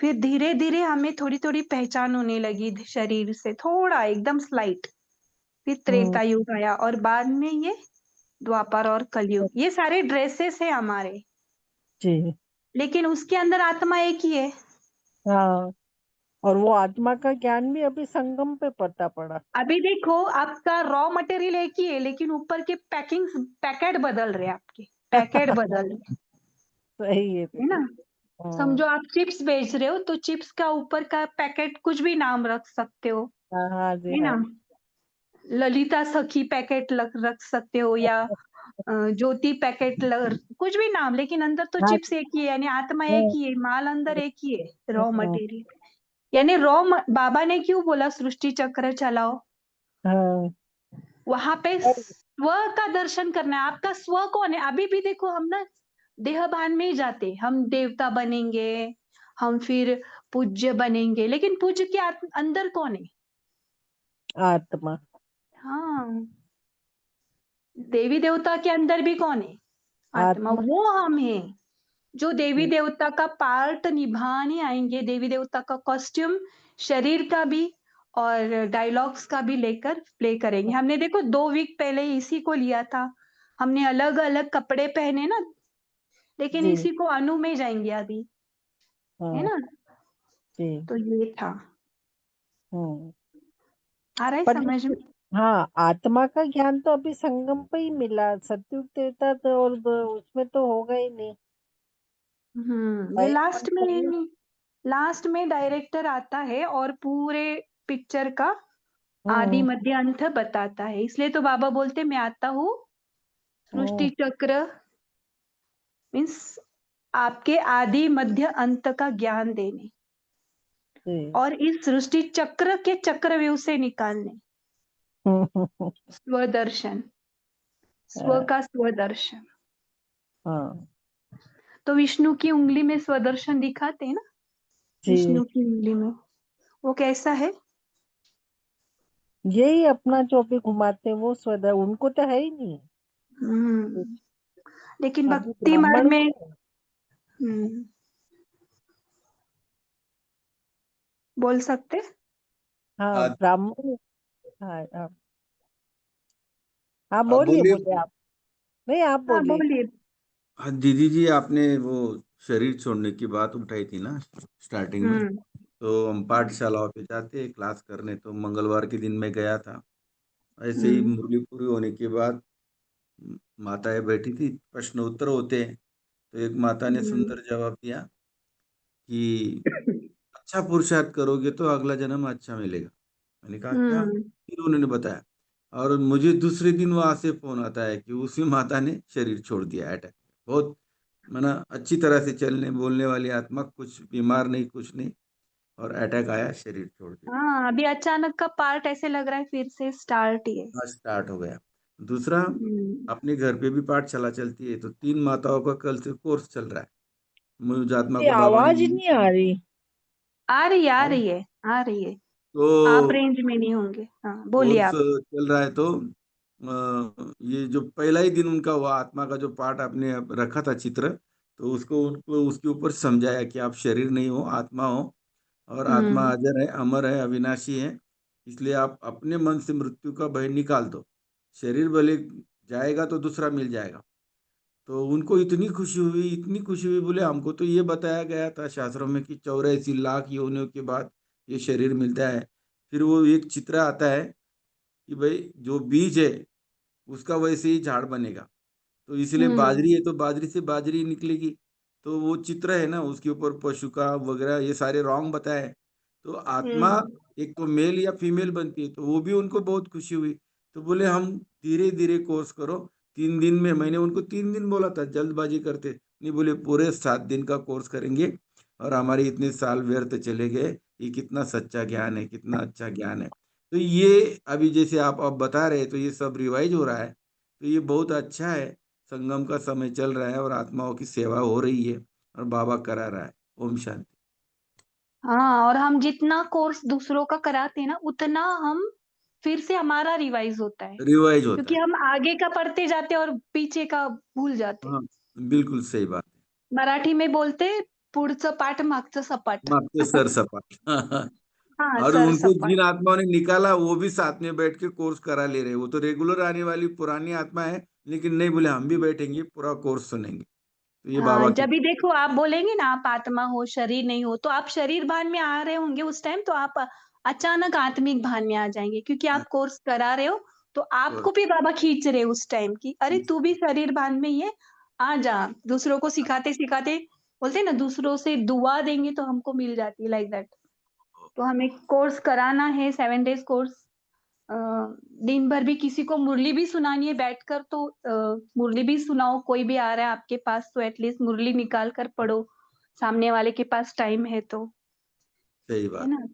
फिर धीरे धीरे हमें थोड़ी थोड़ी पहचान होने लगी शरीर से, थोड़ा एकदम स्लाइट। फिर हम्म, त्रेता युग आया, और बाद में ये द्वापर और कलयुग। ये सारे ड्रेसेस है हमारे, जी, लेकिन उसके अंदर आत्मा एक ही है। हाँ, और वो आत्मा का ज्ञान भी अभी संगम पे पता पड़ा। अभी देखो, आपका रॉ मटेरियल एक ही है, लेकिन ऊपर के पैकेट बदल रहे हैं, आपके पैकेट बदल रहे सही है है ना। दीदी। हाँ, समझो, आप चिप्स बेच रहे हो, तो चिप्स का ऊपर का पैकेट कुछ भी नाम रख सकते हो, हाँ, हाँ जी, है ना। हाँ। ललिता सखी पैकेट रख सकते हो, या ज्योति पैकेट कुछ भी नाम, लेकिन अंदर तो हाँ, चिप्स एक ही है। यानी आत्मा एक हाँ, ही है, माल अंदर एक ही है, रॉ हाँ, मटेरियल। यानी बाबा ने क्यों बोला सृष्टि चक्र चलाओ? हाँ, वहां पे स्व का दर्शन करना है। आपका स्व कौन है? अभी भी देखो, हम ना देह भान में ही जाते, हम देवता बनेंगे, हम फिर पूज्य बनेंगे, लेकिन पूज्य के अंदर कौन है? आत्मा। हाँ, देवी देवता के अंदर भी कौन है? आत्मा, आत्मा। वो हम है। जो देवी देवता का पार्ट निभाने आएंगे, देवी देवता का कॉस्ट्यूम, शरीर का भी और डायलॉग्स का भी लेकर प्ले करेंगे। हमने देखो 2 वीक पहले ही इसी को लिया था। हमने अलग-अलग कपड़े पहने ना, लेकिन जी इसी को अनु में जाएंगे अभी, है हाँ ना? जी तो ये था। हम्म आ रहा है पर समझ में? हाँ, आत्मा का ज्ञान तो अभी संगम पे ही मिला, सतयुग त्रेता तो और उसमें तो होगा ही नहीं। ये पहले लास्ट में डायरेक्टर आता है और पूरे पिक्चर का आदि हम्म मध्य अंत बताता है। इसलिए तो बाबा बोलते मैं आता हूँ सृष्टि हम्म चक्र, मीन्स आपके आदि मध्य अंत का ज्ञान देने जी और इस सृष्टि चक्र के चक्रव्यूह से निकालने। स्वदर्शन, स्व का स्वदर्शन। हाँ तो विष्णु की उंगली में स्वदर्शन दिखाते हैं ना, जी विष्णु की उंगली में वो कैसा है? यही अपना जो भी घुमाते हैं वो स्वदा, उनको तो है ही नहीं। हम्म, लेकिन अभी भक्ति मार्ग ब्राह्मण में को बोल सकते। हाँ हाँ ब्राह्मण हाँ हाँ हाँ, आप बोलिए बोलिए। बोलिए आप, नहीं आप हाँ बोलिए। बोलिए। हाँ दीदी जी, आपने वो शरीर छोड़ने की बात उठाई थी ना स्टार्टिंग में। हम्म तो हम पाठशालाओं पे जाते हैं क्लास करने, तो मंगलवार के दिन मैं गया था। ऐसे ही हम्म मुरली पूरी होने के बाद माताएं बैठी थी, प्रश्न उत्तर होते हैं। तो एक माता ने हम्म सुंदर जवाब दिया कि अच्छा पुरुषार्थ करोगे तो अगला जन्म अच्छा मिलेगा। मैंने कहा क्या? हम्म फिर उन्होंने बताया, और मुझे दूसरे दिन वहां से फोन आता है कि उसी माता ने शरीर छोड़ दिया अटैक। बहुत मना अच्छी तरह से चलने बोलने वाली आत्मा, कुछ बीमार नहीं कुछ नहीं, और अटैक आया, शरीर छोड़ दिया। हाँ, अभी अचानक का पार्ट ऐसे लग रहा है फिर से स्टार्ट ही है। हाँ स्टार्ट हो गया। दूसरा, हम्म अपने घर पे भी पाठशाला चलती है, तो 3 माताओं का कल से कोर्स चल रहा है। मुझ आत्मा ये को बाबा ने आवाज नहीं आ रही। आ रही है, आ हाँ, रही है, आ रही है। आप तो रेंज में नहीं होंगे। हाँ बोलिए कोर्स आप। चल रहा है। तो ये जो पहला ही दिन उनका हुआ, आत्मा का जो पार्ट आपने अब रखा था चित्र, तो उसको उनको उसके ऊपर समझाया कि आप शरीर नहीं हो, आत्मा हो, और आत्मा हम्म अजर है, अमर है, अविनाशी है। इसलिए आप अपने मन से मृत्यु का भय निकाल दो। शरीर भले जाएगा तो दूसरा मिल जाएगा। तो उनको इतनी खुशी हुई, इतनी खुशी हुई, बोले हमको तो ये बताया गया था शास्त्रों में कि 84 लाख योनियों के बाद ये शरीर मिलता है। फिर वो एक चित्र आता है कि भाई जो बीज है उसका वैसे ही झाड़ बनेगा। तो इसलिए हम्म बाजरी है तो बाजरी से बाजरी निकलेगी। तो वो चित्र है ना, उसके ऊपर पशु का वगैरह ये सारे रॉन्ग बताए। तो आत्मा हम्म एक तो मेल या फीमेल बनती है, तो वो भी उनको बहुत खुशी हुई। तो बोले हम धीरे धीरे कोर्स करो, 3 दिन में। मैंने उनको 3 दिन बोला था, जल्दबाजी करते नहीं, बोले पूरे 7 दिन का कोर्स करेंगे, और हमारे इतने साल व्यर्थ चले गए। ये कितना सच्चा ज्ञान है, कितना अच्छा ज्ञान है। तो ये अभी जैसे आप अब बता रहे, तो ये सब रिवाइज हो रहा है। तो ये बहुत अच्छा है। संगम का समय चल रहा है और आत्माओं की सेवा हो रही है, और बाबा करा रहा है। ओम शांति। हाँ, और हम जितना कोर्स दूसरों का कराते हैं ना उतना हम फिर से हमारा रिवाइज होता है, रिवाइज होता क्योंकि है। हम आगे का पढ़ते जाते हैं और पीछे का भूल जाते हैं। हाँ बिल्कुल सही बात है। मराठी में बोलते पुढचं पाठ मागचं सपाट। मागते सर सपाट। हाँ और सर उनको सपाट। जिन आत्माओं ने निकाला वो भी साथ में बैठ के कोर्स करा ले रहे हैं। वो तो रेगुलर आने वाली पुरानी आत्मा है, लेकिन नहीं, बोले हम भी बैठेंगे, पूरा कोर्स सुनेंगे। तो ये हाँ, बाबा की। जब भी देखो आप बोलेंगे ना आप आत्मा हो शरीर नहीं हो, तो आप शरीर भान में आ रहे होंगे उस टाइम, तो आप अचानक आत्मिक भान में आ जाएंगे, क्योंकि आप कोर्स करा रहे हो। तो आपको भी बाबा खींच रहे उस टाइम की, अरे तू भी शरीर भान में ही है, आ जा। दूसरों को सिखाते सिखाते बोलते हैं ना, दूसरों से दुआ देंगे तो हमको मिल जाती है, लाइक दैट। तो हमें कोर्स कराना है, 7 डेज कोर्स। दिन भर भी किसी को मुरली भी सुनानी है बैठकर, तो मुरली भी सुनाओ। कोई भी आ रहा है आपके पास तो एटलीस्ट मुरली निकाल कर पढ़ो, सामने वाले के पास टाइम है तो, सही है बात। ना?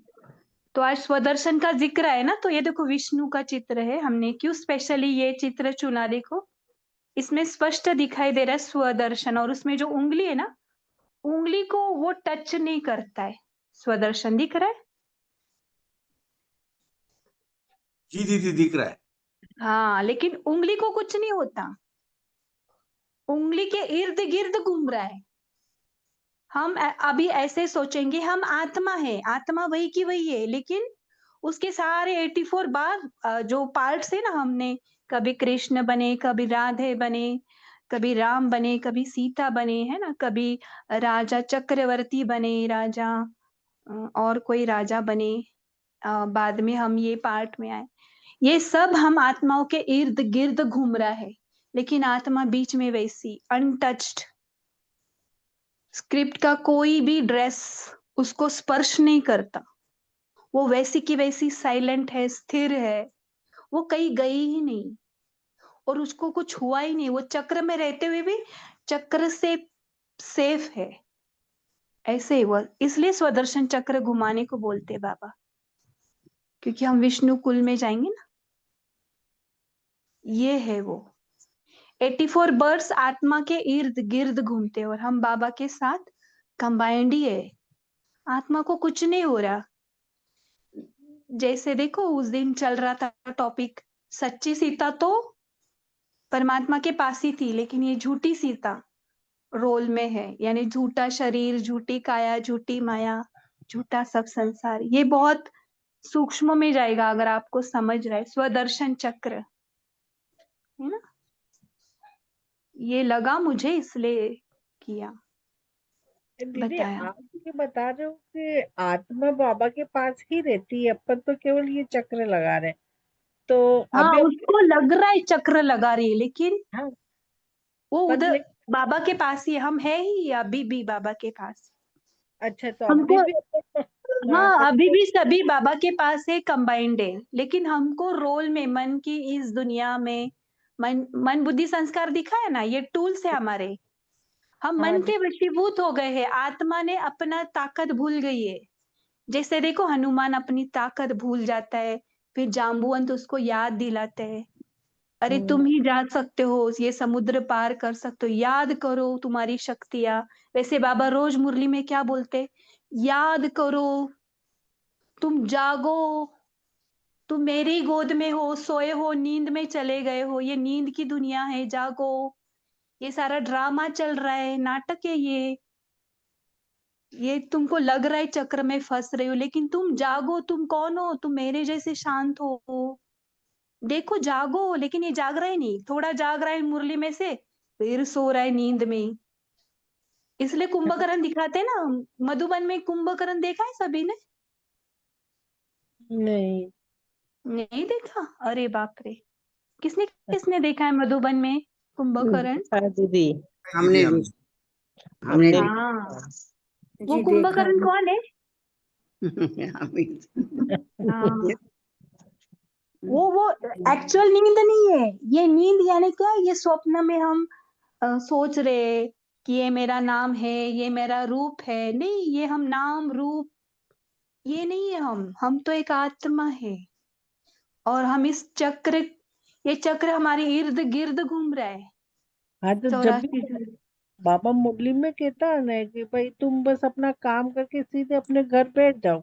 तो आज स्वदर्शन का जिक्र है ना, तो ये देखो विष्णु का चित्र है। हमने क्यों स्पेशली ये चित्र चुना, देखो इसमें स्पष्ट दिखाई दे रहा है स्वदर्शन, और उसमें जो उंगली है ना, उंगली को वो टच नहीं करता है। स्वदर्शन दिख रहा है? जी दीदी दिख रहा है। हाँ, लेकिन उंगली को कुछ नहीं होता, उंगली के इर्द गिर्द घूम रहा है। हम अभी ऐसे सोचेंगे हम आत्मा है, आत्मा वही की वही है, लेकिन उसके सारे 84 बार जो पार्ट्स है ना, हमने कभी कृष्ण बने, कभी राधे बने, कभी राम बने, कभी सीता बने, है ना, कभी राजा चक्रवर्ती बने, राजा और कोई राजा बने, बाद में हम ये पार्ट में आए। ये सब हम आत्माओं के इर्द गिर्द घूम रहा है, लेकिन आत्मा बीच में वैसी अनटच्ड, स्क्रिप्ट का कोई भी ड्रेस उसको स्पर्श नहीं करता, वो वैसी की वैसी साइलेंट है, स्थिर है, वो कहीं गई ही नहीं और उसको कुछ हुआ ही नहीं, वो चक्र में रहते हुए भी चक्र से सेफ है। ऐसे ही वो, इसलिए स्वदर्शन चक्र घुमाने को बोलते हैं बाबा, क्योंकि हम विष्णु कुल में जाएंगे ना। ये है वो 84 बर्ड्स आत्मा के इर्द गिर्द घूमते हैं और हम बाबा के साथ कंबाइंड ही है। आत्मा को कुछ नहीं हो रहा। जैसे देखो उस दिन चल रहा था टॉपिक, सच्ची सीता तो परमात्मा के पास ही थी, लेकिन ये झूठी सीता रोल में है, यानी झूठा शरीर, झूठी काया, झूठी माया, झूठा सब संसार। ये बहुत सूक्ष्म में जाएगा अगर आपको समझ रहा है। स्वदर्शन चक्र है ना, ये लगा मुझे इसलिए किया, दीदी बताया। आप ये बता रहे हो कि आत्मा बाबा के पास ही रहती है, अपन तो केवल ये चक्र लगा रहे हैं। तो हाँ, अभी उसको लग रहा है चक्र लगा रही है, लेकिन हाँ, वो पर उधर बाबा के पास ही है। हम है ही अभी भी बाबा के पास। अच्छा, तो अभी हमको भी अपन हाँ, अभी सबको भी सभी बाबा के पास है, कंबाइंड है, लेकिन हमको रोल में मन की इस दुनिया में मन बुद्धि संस्कार दिखा है ना, ये टूल्स है हमारे। हम हाँ मन जी। के वशीभूत हो गए हैं, आत्मा ने अपना ताकत भूल गई है। जैसे देखो हनुमान अपनी ताकत भूल जाता है, फिर जाम्बुवंत उसको याद दिलाते हैं, अरे तुम ही जा सकते हो, ये समुद्र पार कर सकते हो, याद करो तुम्हारी शक्तियां। वैसे बाबा रोज मुरली में क्या बोलते, याद करो, तुम जागो, तुम मेरी गोद में हो, सोए हो, नींद में चले गए हो, ये नींद की दुनिया है, जागो, ये सारा ड्रामा चल रहा है, नाटक है ये तुमको लग रहा है चक्र में फंस रहे हो, लेकिन तुम जागो, तुम कौन हो, तुम मेरे जैसे शांत हो, देखो जागो। लेकिन ये जाग रहा है नहीं, थोड़ा जाग रहा है मुरली में से, फिर सो रहा है नींद में। इसलिए कुंभकर्ण दिखाते हैं ना, मधुबन में कुंभकर्ण देखा है सभी ने? नहीं। नहीं देखा? अरे बाप रे, किसने किसने देखा है मधुबन में कुंभकर्ण? हाँ दीदी, हमने हम भी हमने भी हाँ, वो जी देखा कुंभकर्ण कौन है? हम भी हाँ, वो एक्चुअल नींद नहीं है। ये नींद यानी क्या, ये स्वप्न में हम सोच रहे कि ये मेरा नाम है, ये मेरा रूप है, नहीं, ये हम नाम रूप ये नहीं है। हम तो एक आत्मा है, और हम इस चक्र, ये चक्र हमारे इर्द गिर्द घूम रहा है। हाँ, तो जब भी 84 बाबा मुरली में कहता है ना कि भाई तुम बस अपना काम करके सीधे अपने घर बैठ जाओ,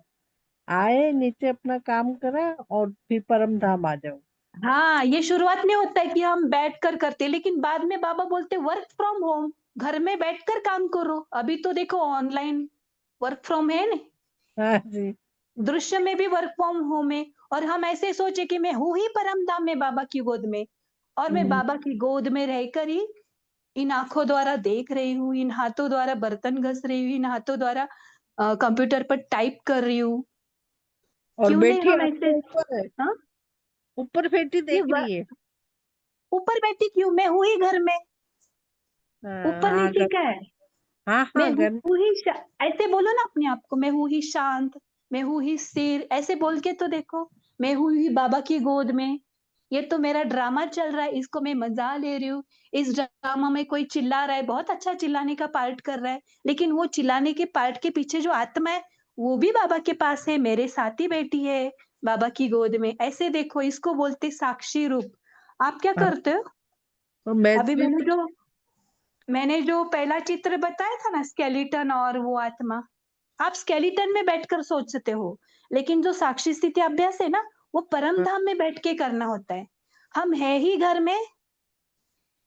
आए नीचे अपना काम करा और फिर परम धाम आ जाओ। हाँ, ये शुरुआत में होता है कि हम बैठकर करते हैं, लेकिन बाद में बाबा बोलते वर्क फ्रॉम होम, घर में बैठकर काम करो। अभी तो देखो ऑनलाइन वर्क फ्रॉम है ना, हाँ जी। दृश्य में भी वर्क फ्रॉम होम है। और हम ऐसे सोचे कि मैं हूं ही परम धाम में बाबा की गोद में, और मैं हम्म, बाबा की गोद में रहकर ही इन आंखों द्वारा देख रही हूँ, इन हाथों द्वारा बर्तन घस रही हूँ, इन हाथों द्वारा कंप्यूटर पर टाइप कर रही हूँ। और क्यों नहीं बेटी हम ऐसे, आपके ऊपर है, हाँ, ऊपर बेटी ये देख रही है। ऊपर बैठी क्यों, मैं हूं ही घर में, हाँ ऊपर हाँ नीचे घर, क्या है। हाँ मैं हाँ घर। हूँ ही ऐसे बोलो ना अपने आप को, मैं हूँ ही शांत, मैं हूँ ही स्थिर, ऐसे बोल के तो देखो, मैं हूँ ही बाबा की गोद में। ये तो मेरा ड्रामा चल रहा है, इसको मैं मजा ले रही हूँ। इस ड्रामा में कोई चिल्ला रहा है, बहुत अच्छा चिल्लाने का पार्ट कर रहा है, लेकिन वो चिल्लाने के पार्ट के पीछे जो आत्मा है, वो भी बाबा के पास है, मेरे साथ ही बैठी है बाबा की गोद में। ऐसे देखो, इसको बोलते साक्षी रूप। आप क्या हाँ, करते हो? तो मैं अभी भी मैंने जो पहला चित्र बताया था ना, स्केलेटन और वो आत्मा, आप स्केलेटन में बैठकर सोचते हो, लेकिन जो साक्षी स्थिति अभ्यास है ना, वो परम धाम में बैठ के करना होता है। हम है ही घर में,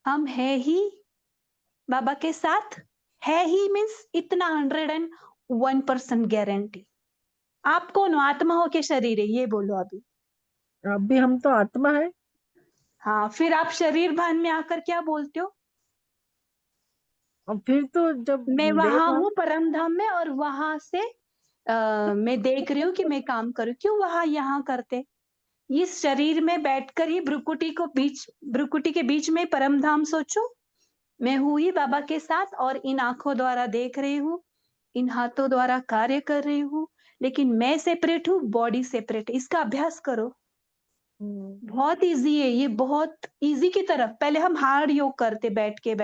हम है ही बाबा के साथ, है ही मीन्स इतना 101% गारंटी। आप कौन हो? आत्मा हो के शरीर है? ये बोलो अभी। अभी हम तो आत्मा है। हाँ, फिर आप शरीर भान में आकर क्या बोलते हो? और फिर तो जब मैं देह वहां भान, हूँ परम धाम में, और वहां से मैं देख रही हूँ कि मैं काम करूँ। क्यों वहां यहाँ करते? इस शरीर में बैठकर ही भ्रुकुटी के बीच में परम धाम सोचो। मैं हूँ ही बाबा के साथ, और इन आंखों द्वारा देख रही हूँ, इन हाथों द्वारा कार्य कर रही हूँ, लेकिन मैं सेपरेट हूँ, बॉडी सेपरेट है। इसका अभ्यास करो, बहुत इजी है ये, बहुत इजी की तरफ। पहले हम हार्ड योग करते, बैठ के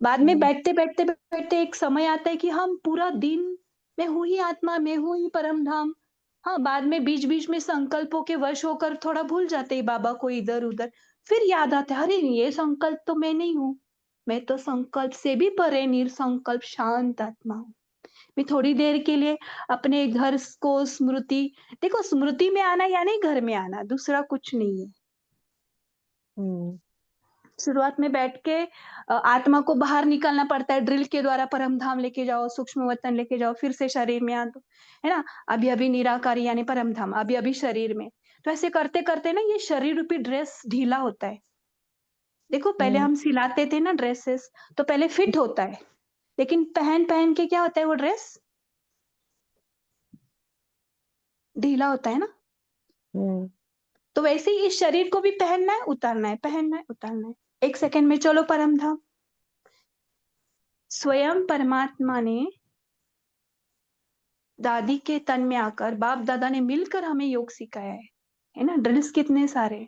बाद में बैठते बैठते बैठते एक समय आता है कि हम पूरा दिन मैं हूँ ही आत्मा, मैं हूँ ही परम धाम। हाँ, बाद में बीच बीच में संकल्पों के वश होकर थोड़ा भूल जाते हैं बाबा को इधर उधर। फिर याद आता है, अरे ये संकल्प तो मैं नहीं हूँ, मैं तो संकल्प से भी परे निर्संकल्प शांत आत्मा हूँ। मैं थोड़ी देर के लिए अपने घर को स्मृति, देखो स्मृति में आना यानी घर में आना, दूसरा कुछ नहीं है। शुरुआत में बैठ के आत्मा को बाहर निकालना पड़ता है, ड्रिल के द्वारा परम धाम लेके जाओ, सूक्ष्म वतन लेके जाओ, फिर से शरीर में आ दो, है ना। अभी अभी निराकारी यानी परम धाम, अभी अभी शरीर में। तो ऐसे करते करते ना ये शरीर रूपी ड्रेस ढीला होता है। देखो पहले हम सिलाते थे ना ड्रेसेस, तो पहले फिट होता है, लेकिन पहन पहन के क्या होता है वो ड्रेस ढीला होता है ना। तो वैसे ही इस शरीर को भी पहनना है उतारना है, पहनना है उतारना है। एक सेकंड में चलो परम धाम। स्वयं परमात्मा ने दादी के तन में आकर, बाप दादा ने मिलकर हमें योग सिखाया है ना। ड्रिल्स कितने सारे।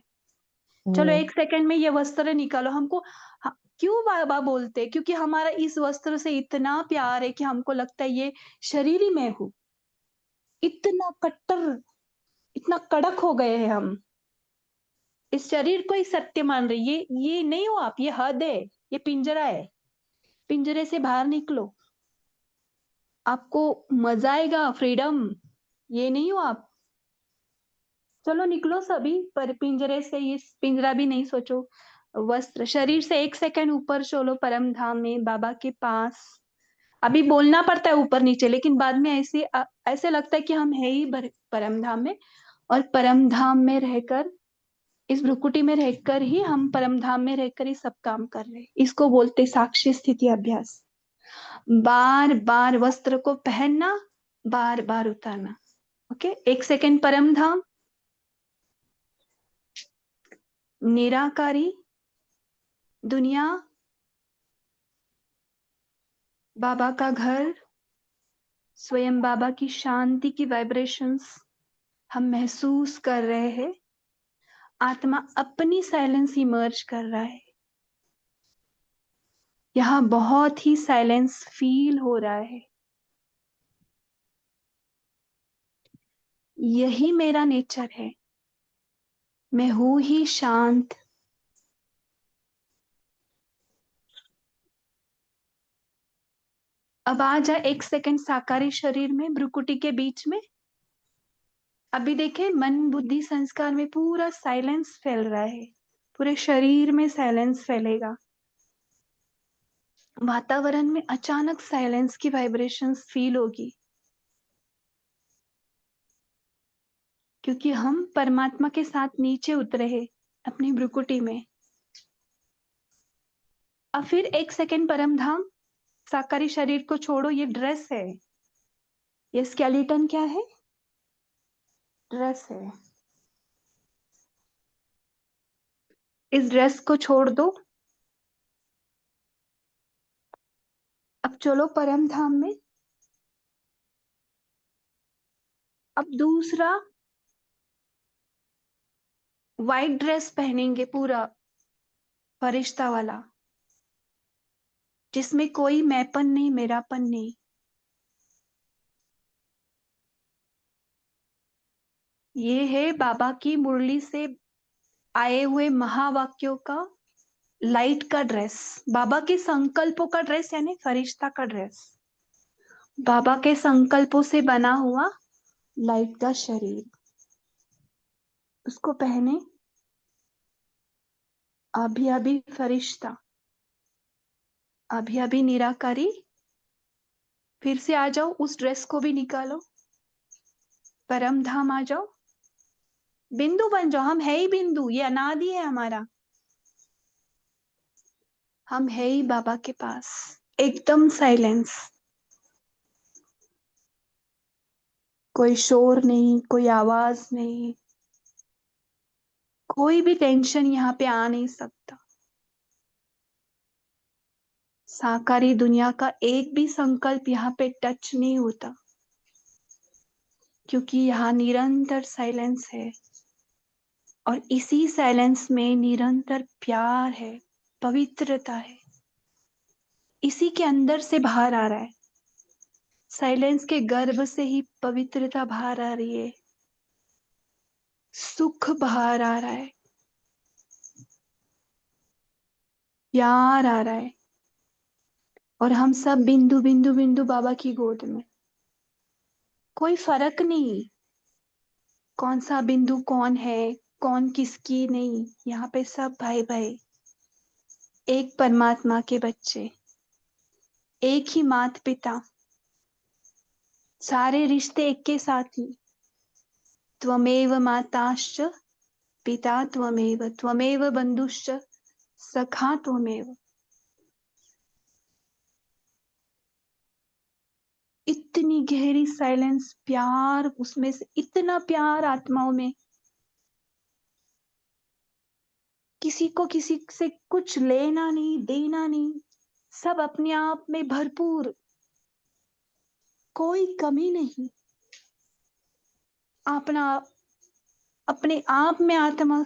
चलो एक सेकंड में ये वस्त्र निकालो। हमको क्यों बाबा बोलते? क्योंकि हमारा इस वस्त्र से इतना प्यार है कि हमको लगता है ये शरीर ही मैं हूं। इतना कट्टर, इतना कड़क हो गए हैं हम, इस शरीर को ही सत्य मान रहे। ये नहीं हो आप, ये हद है, ये पिंजरा है। पिंजरे से बाहर निकलो, आपको मजा आएगा, फ्रीडम। ये नहीं हो आप। चलो निकलो सभी, पर पिंजरे से, ये पिंजरा भी नहीं सोचो, वस्त्र। शरीर से एक सेकंड ऊपर चलो परम धाम में, बाबा के पास। अभी बोलना पड़ता है ऊपर नीचे, लेकिन बाद में ऐसे लगता है कि हम है ही परम धाम में, और परम धाम में रहकर, इस भ्रुकुटी में रहकर ही हम परम धाम में रहकर ही सब काम कर रहे हैं। इसको बोलते साक्षी स्थिति अभ्यास। बार बार वस्त्र को पहनना, बार बार उतारना। ओके, एक सेकंड परम धाम, निराकारी दुनिया, बाबा का घर, स्वयं बाबा की शांति की वाइब्रेशंस हम महसूस कर रहे हैं। आत्मा अपनी साइलेंस इमर्ज कर रहा है। यहां बहुत ही साइलेंस फील हो रहा है। यही मेरा नेचर है, मैं हूं ही शांत। अब आ जा एक सेकंड साकारी शरीर में, भ्रुकुटी के बीच में। अभी देखें, मन बुद्धि संस्कार में पूरा साइलेंस फैल रहा है, पूरे शरीर में साइलेंस फैलेगा। वातावरण में अचानक साइलेंस की वाइब्रेशंस फील होगी, क्योंकि हम परमात्मा के साथ नीचे उतरे हैं अपनी भ्रुकुटी में। अब फिर एक सेकंड परम धाम, साकारी शरीर को छोड़ो, ये ड्रेस है, ये स्केलेटन क्या है? ड्रेस है। इस ड्रेस को छोड़ दो। अब चलो परम धाम में। अब दूसरा व्हाइट ड्रेस पहनेंगे, पूरा फरिश्ता वाला, जिसमें कोई मैंपन नहीं, मेरापन नहीं। ये है बाबा की मुरली से आए हुए महावाक्यों का लाइट का ड्रेस, बाबा के संकल्पों का ड्रेस, यानी फरिश्ता का ड्रेस, बाबा के संकल्पों से बना हुआ लाइट का शरीर, उसको पहने। अभी अभी फरिश्ता, अभी अभी निराकारी, फिर से आ जाओ, उस ड्रेस को भी निकालो, परम धाम आ जाओ, बिंदु बन जाओ। हम है ही बिंदु, ये अनादि है हमारा। हम है ही बाबा के पास, एकदम साइलेंस, कोई शोर नहीं, कोई आवाज नहीं, कोई भी टेंशन यहाँ पे आ नहीं सकता। साकारी दुनिया का एक भी संकल्प यहाँ पे टच नहीं होता, क्योंकि यहाँ निरंतर साइलेंस है, और इसी साइलेंस में निरंतर प्यार है, पवित्रता है, इसी के अंदर से बाहर आ रहा है। साइलेंस के गर्भ से ही पवित्रता बाहर आ रही है, सुख बाहर आ रहा है, प्यार आ रहा है, और हम सब बिंदु बिंदु बिंदु बाबा की गोद में। कोई फर्क नहीं कौन सा बिंदु कौन है, कौन किसकी, नहीं। यहाँ पे सब भाई भाई, एक परमात्मा के बच्चे, एक ही माता पिता, सारे रिश्ते एक के साथ ही। त्वमेव माताश्च पिता त्वमेव, त्वमेव बंधुश्च सखा त्वमेव। इतनी गहरी साइलेंस, प्यार, उसमें से इतना प्यार आत्माओं में, किसी को किसी से कुछ लेना नहीं, देना नहीं, सब अपने आप में भरपूर, कोई कमी नहीं। अपना अपने आप में आत्मा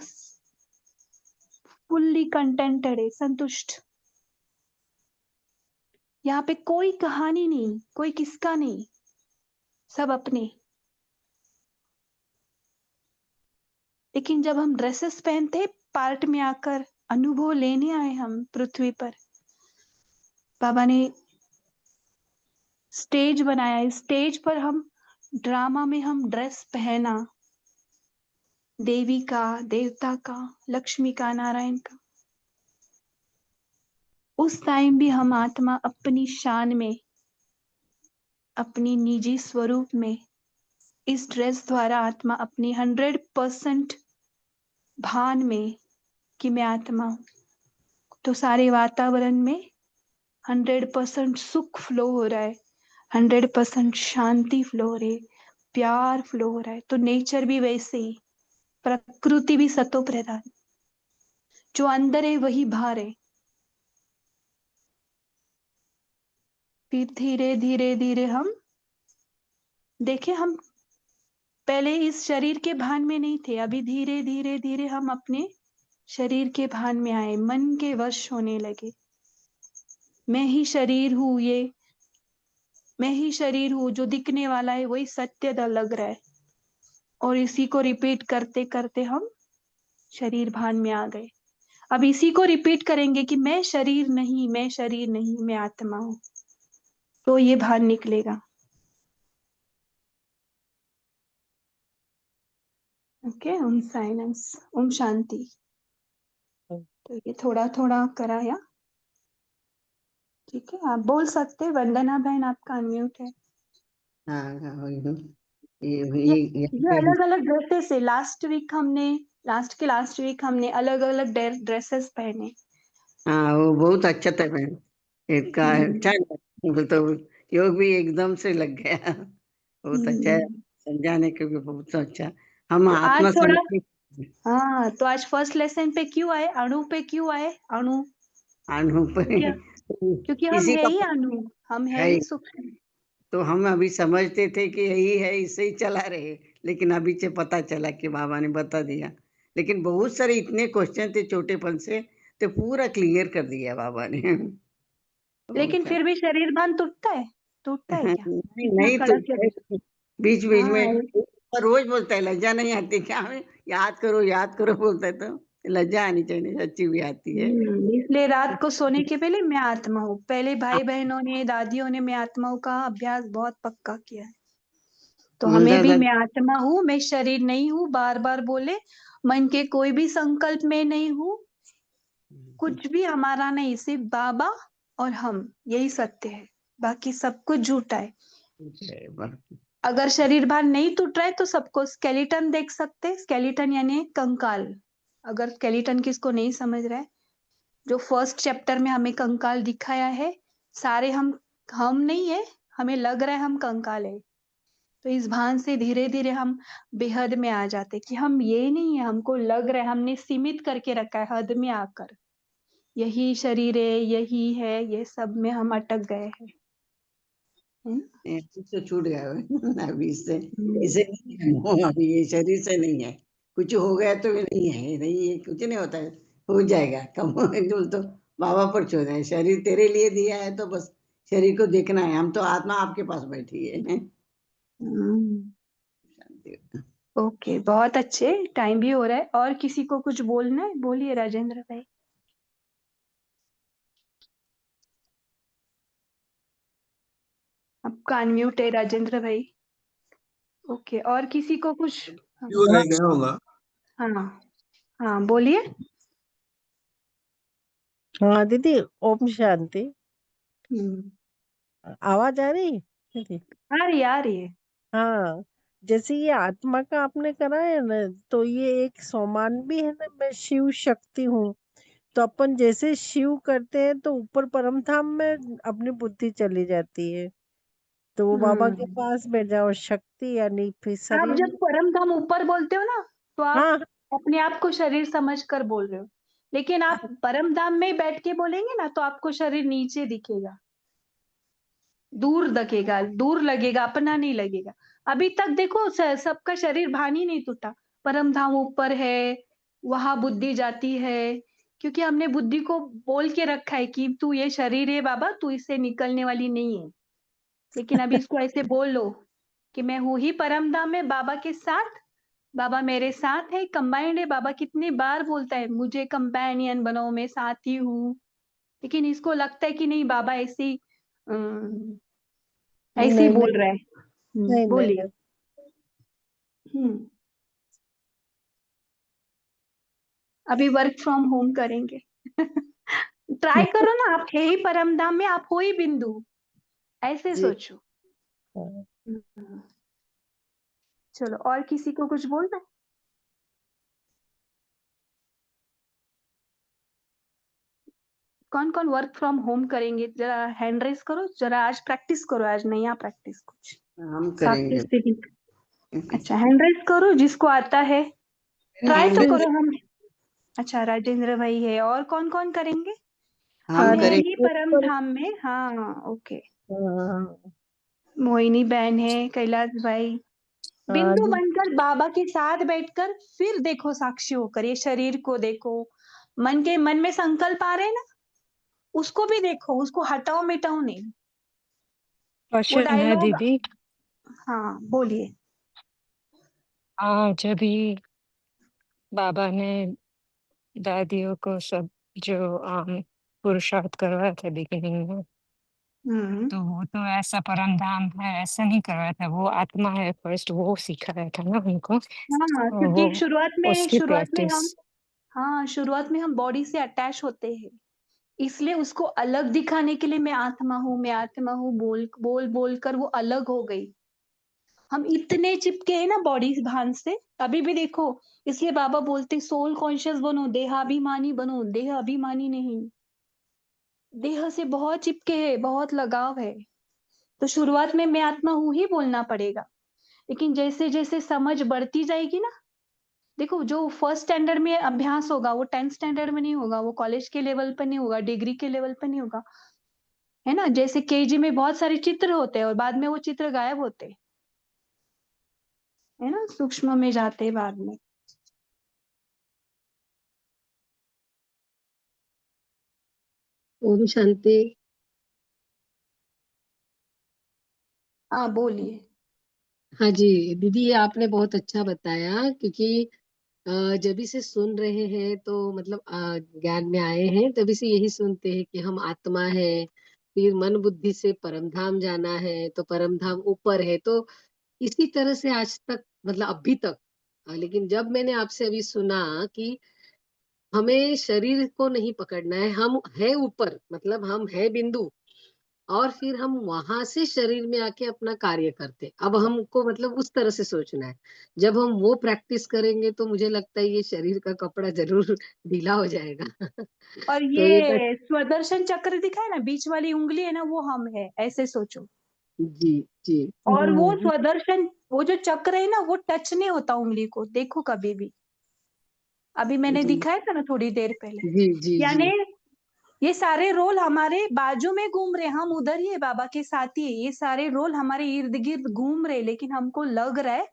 फुल्ली कंटेंटेड है, संतुष्ट। यहाँ पे कोई कहानी नहीं, कोई किसका नहीं, सब अपने। लेकिन जब हम ड्रेसेस पहनते, पार्ट में आकर अनुभव लेने आए हम पृथ्वी पर, बाबा ने स्टेज बनाया, स्टेज पर हम ड्रामा में हम ड्रेस पहना, देवी का, देवता का, लक्ष्मी का, नारायण का। उस टाइम भी हम आत्मा अपनी शान में, अपनी निजी स्वरूप में, इस ड्रेस द्वारा आत्मा अपनी 100% भान में कि मैं आत्मा हूं, तो सारे वातावरण में 100% सुख फ्लो हो रहा है, 100% शांति फ्लो हो रही है, प्यार फ्लो हो रहा है। तो नेचर भी वैसे ही, प्रकृति भी सतो प्रधान, जो अंदर है वही बाहर है। फिर धीरे धीरे धीरे हम देखे, हम पहले इस शरीर के भान में नहीं थे, अभी धीरे धीरे धीरे हम अपने शरीर के भान में आए, मन के वश होने लगे। मैं ही शरीर हूं, ये मैं ही शरीर हूं, जो दिखने वाला है वही सत्य लग रहा है, और इसी को रिपीट करते करते हम शरीर भान में आ गए। अब इसी को रिपीट करेंगे कि मैं शरीर नहीं, मैं शरीर नहीं, मैं आत्मा हूं, तो ये भान निकलेगा। ओके, ओम साइलेंस, ओम शांति। तो ये थोड़ा थोड़ा कराया, ठीक है। आप बोल सकते, वंदना बहन आपका अनम्यूट है। हाँ हाँ, वही ना। ये यहाँ ये पे अलग अलग ड्रेसेस है। लास्ट वीक हमने अलग अलग ड्रेसेस पहने। हाँ, वो बहुत अच्छा था मैम, इसका अच्छा लगा। तो योग भी एकदम से लग गया, बहुत अच्छा है, हम्म। समझाने के भी बहुत अच्छा। हम तो आज आत्मा थोड़ा, समझ, हाँ, तो आज फर्स्ट लेसन पे क्यों आए, अणु पे क्यों आए, अणु? अनुभव क्योंकि क्योंकि हम इसी है का ही अणु, हम है है। ही सूक्ष्म। तो हम अभी समझते थे कि यही है, इससे ही चला रहे, लेकिन अभी से पता चला कि बाबा ने बता दिया। लेकिन बहुत सारे इतने क्वेश्चन थे छोटेपन से, तो पूरा क्लियर कर दिया बाबा ने। लेकिन बहुत फिर भी शरीर भान टूटता है क्या? नहीं इतना नहीं तो कड़क है। बीच बीच में हाँ, रोज बोलता है, लज्जा नहीं आती क्या हमें, याद करो बोलता है, तो लज्जा आनी चाहिए, सच्ची भी आती है। इसलिए रात को सोने के पहले मैं आत्मा हूँ, पहले भाई बहनों ने, दादियों ने मैं आत्मा हूँ का अभ्यास बहुत पक्का किया है। तो हमें भी दादा मैं आत्मा हूँ, मैं शरीर नहीं हूँ, बार बार बोले। मन के कोई भी संकल्प में नहीं हूँ, कुछ भी हमारा नहीं, सिर्फ बाबा और हम, यही सत्य है, बाकी सब कुछ झूठा है। जय बाबा। अगर शरीर भार नहीं टूट रहा है तो सबको स्केलेटन देख सकते, स्केलेटन यानी कंकाल। अगर स्केलेटन किसको नहीं समझ रहा है, जो फर्स्ट चैप्टर में हमें कंकाल दिखाया है, सारे हम नहीं है, हमें लग रहा है हम कंकाल है। तो इस भान से धीरे धीरे हम बेहद में आ जाते कि हम ये नहीं है, हमको लग रहा है, हमने सीमित करके रखा है हद में आकर, यही शरीर है, यही है, ये सब में हम अटक गए हैं। कुछ तो छूट गया है अभी इससे हम्म। इसे नहीं है मोह, अभी ये शरीर से नहीं है। कुछ हो गया तो ये नहीं है, नहीं ये कुछ नहीं होता है, हो जाएगा कम एकदम। तो बाबा पर छोड़ है, शरीर तेरे लिए दिया है तो बस शरीर को देखना है। हम तो आत्मा आपके पास बैठी है। हम्म। शांति। ओके, बहुत अच्छे, टाइम भी हो रहा है। और किसी को कुछ बोलना है, बोलिए राजेंद्र भाई। आपका अनम्यूट है राजेंद्र भाई। ओके, और किसी को कुछ? क्यों रह गया होगा। हाँ हाँ, बोलिए। हाँ दीदी, ओम शांति। हम्म, आवाज आ रही दीदी? आ रही है, आ रही है। हाँ, जैसे ये आत्मा का आपने करा है ना, तो ये एक सोमान भी है ना, मैं शिव शक्ति हूँ। तो अपन जैसे शिव करते हैं तो ऊपर परम धाम में अपनी बुद्धि चली जाती है, तो वो बाबा के हम्म। पास बैठ जाओ, शक्ति यानी फिर आप शरीर जब परम धाम ऊपर बोलते हो ना, तो आप हाँ अपने आप को शरीर समझ कर बोल रहे हो। लेकिन आप हाँ, परम धाम में बैठ के बोलेंगे ना, तो आपको शरीर नीचे दिखेगा, दूर दिखेगा, दूर लगेगा, अपना नहीं लगेगा। अभी तक देखो सबका शरीर भानी नहीं टूटा। परम धाम ऊपर है, वहां बुद्धि जाती है, क्योंकि हमने बुद्धि को बोल के रखा है कि तू ये शरीर है बाबा, तू इससे निकलने वाली नहीं है। लेकिन अभी इसको ऐसे बोल लो कि मैं हूं ही परम धाम में बाबा के साथ, बाबा मेरे साथ है, कंबाइंड है। बाबा कितनी बार बोलता है मुझे कंपेनियन बनाओ, मैं साथी हूँ। लेकिन इसको लगता है कि नहीं, बाबा ऐसी ऐसे ही नहीं बोल नहीं रहा है। नहीं बोलिए। नहीं, हम्म। अभी वर्क फ्रॉम होम करेंगे। ट्राई करो ना, आप है ही परम धाम में, आप हो ही बिंदु, ऐसे जी सोचो। हम्म। चलो, और किसी को कुछ बोलना है? कौन कौन वर्क फ्रॉम होम करेंगे, जरा हैंड रेस करो, जरा आज प्रैक्टिस करो, आज नया प्रैक्टिस कुछ हम साक्षी करेंगे। स्पीकिंग। अच्छा, हैंड रेस करो जिसको आता है, मेरा ट्राई तो हैंडल करो। हम, अच्छा राजेंद्र भाई है, और कौन कौन करेंगे? हम हम हाँ है दीदी, ही करेंगे। परम धाम में, हाँ ओके। हाँ मोहिनी बहन है, कैलाश भाई, हाँ बिंदु दीदी, बनकर बाबा के साथ बैठकर फिर देखो, साक्षी होकर ये शरीर को देखो, मन में संकल्प आ रहे हैं ना, उसको भी देखो, उसको हटाओ मिटाओ नहीं। वो क्वेश्चन है डायलॉग, दीदी। हाँ बोलिए। आज अभी बाबा ने दादियों को सब जो पुरुषार्थ करवाया था बिगिनिंग में, हम्म। तो वो तो ऐसा परम धाम है ऐसा नहीं करवाया था, वो आत्मा है फर्स्ट, वो सिखाया था ना उनको। हाँ, और वो क्योंकि उसकी शुरुआत में प्रैक्टिस। हम, हाँ शुरुआत में हम बॉडी से अटैच होते हैं, इसलिए उसको अलग दिखाने के लिए मैं आत्मा हूँ, मैं आत्मा हूँ बोल बोल बोल कर वो अलग हो गई। हम इतने चिपके हैं ना बॉडी भान से, अभी भी देखो। इसलिए बाबा बोलते सोल कॉन्शियस बनो, देहाभिमानी बनो, देह अभिमानी नहीं। देह से बहुत चिपके है, बहुत लगाव है। तो शुरुआत में मैं आत्मा हूं ही बोलना पड़ेगा। लेकिन जैसे जैसे समझ बढ़ती जाएगी ना, देखो जो फर्स्ट स्टैंडर्ड में अभ्यास होगा वो 10th स्टैंडर्ड में नहीं होगा, वो कॉलेज के लेवल पर नहीं होगा, डिग्री के लेवल पर नहीं होगा, है ना। जैसे केजी में बहुत सारे चित्र होते हैं और बाद में वो चित्र गायब होते हैं, है ना, सूक्ष्म में जाते हैं बाद में। ओम शांति। हाँ बोलिए। हाँ जी दीदी, ये आपने बहुत अच्छा बताया, क्योंकि जब भी से सुन रहे हैं तो मतलब ज्ञान में आए हैं, तभी से यही सुनते हैं कि हम आत्मा है, फिर मन बुद्धि से परमधाम जाना है, तो परमधाम ऊपर है। तो इसी तरह से आज तक मतलब अभी तक लेकिन जब मैंने आपसे अभी सुना कि हमें शरीर को नहीं पकड़ना है, हम है ऊपर, मतलब हम है बिंदु, और फिर हम वहां से शरीर में आके अपना कार्य करते हैं। अब हमको मतलब उस तरह से सोचना है। जब हम वो प्रैक्टिस करेंगे तो मुझे लगता है ये शरीर का कपड़ा जरूर ढीला हो जाएगा। और तो ये ये स्वदर्शन चक्र दिखा है ना, बीच वाली उंगली है ना, वो हम है, ऐसे सोचो। जी जी। और वो स्वदर्शन, वो जो चक्र है ना, वो टच नहीं होता उंगली को, देखो कभी भी। अभी मैंने जी दिखाया था ना थोड़ी देर पहले। जी जी जी। यानी ये सारे रोल हमारे बाजू में घूम रहे, हम उधर ही है, बाबा के साथ ही है। ये सारे रोल हमारे इर्द गिर्द घूम रहे, लेकिन हमको लग रहा है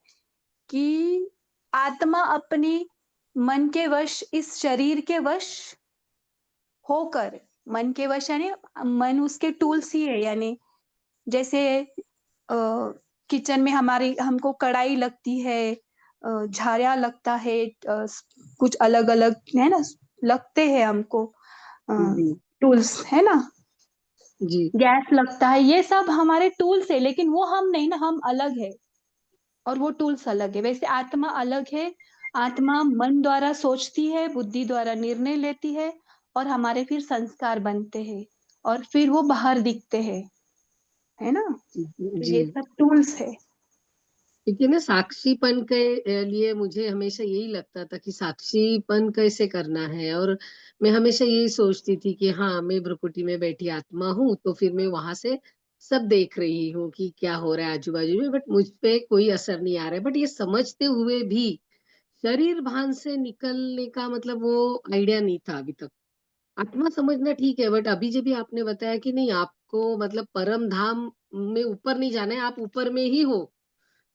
कि आत्मा अपनी मन के वश, इस शरीर के वश होकर, मन के वश यानी मन उसके टूल्स ही है। यानी जैसे किचन में हमारी, हमको कढ़ाई लगती है, झाड़िया लगता है, कुछ अलग अलग है ना, लगते हैं हमको जी टूल्स, है ना, जी गैस लगता है, ये सब हमारे टूल्स है, लेकिन वो हम नहीं ना, हम अलग है और वो टूल्स अलग है। वैसे आत्मा अलग है। आत्मा मन द्वारा सोचती है, बुद्धि द्वारा निर्णय लेती है, और हमारे फिर संस्कार बनते हैं, और फिर वो बाहर दिखते हैं, है ना। तो जी। ये सब टूल्स है। क्योंकि ना साक्षीपन के लिए मुझे हमेशा यही लगता था कि साक्षीपन कैसे करना है, और मैं हमेशा यही सोचती थी कि हाँ, मैं भ्रुकुटी में बैठी आत्मा हूँ, तो फिर मैं वहां से सब देख रही हूँ कि क्या हो रहा है आजू बाजू में, बट मुझ पे कोई असर नहीं आ रहा है। बट ये समझते हुए भी शरीर भान से निकलने का मतलब वो आइडिया नहीं था अभी तक। आत्मा समझना ठीक है, बट अभी जब भी आपने बताया कि नहीं, आपको मतलब परम धाम में ऊपर नहीं जाना है, आप ऊपर में ही हो,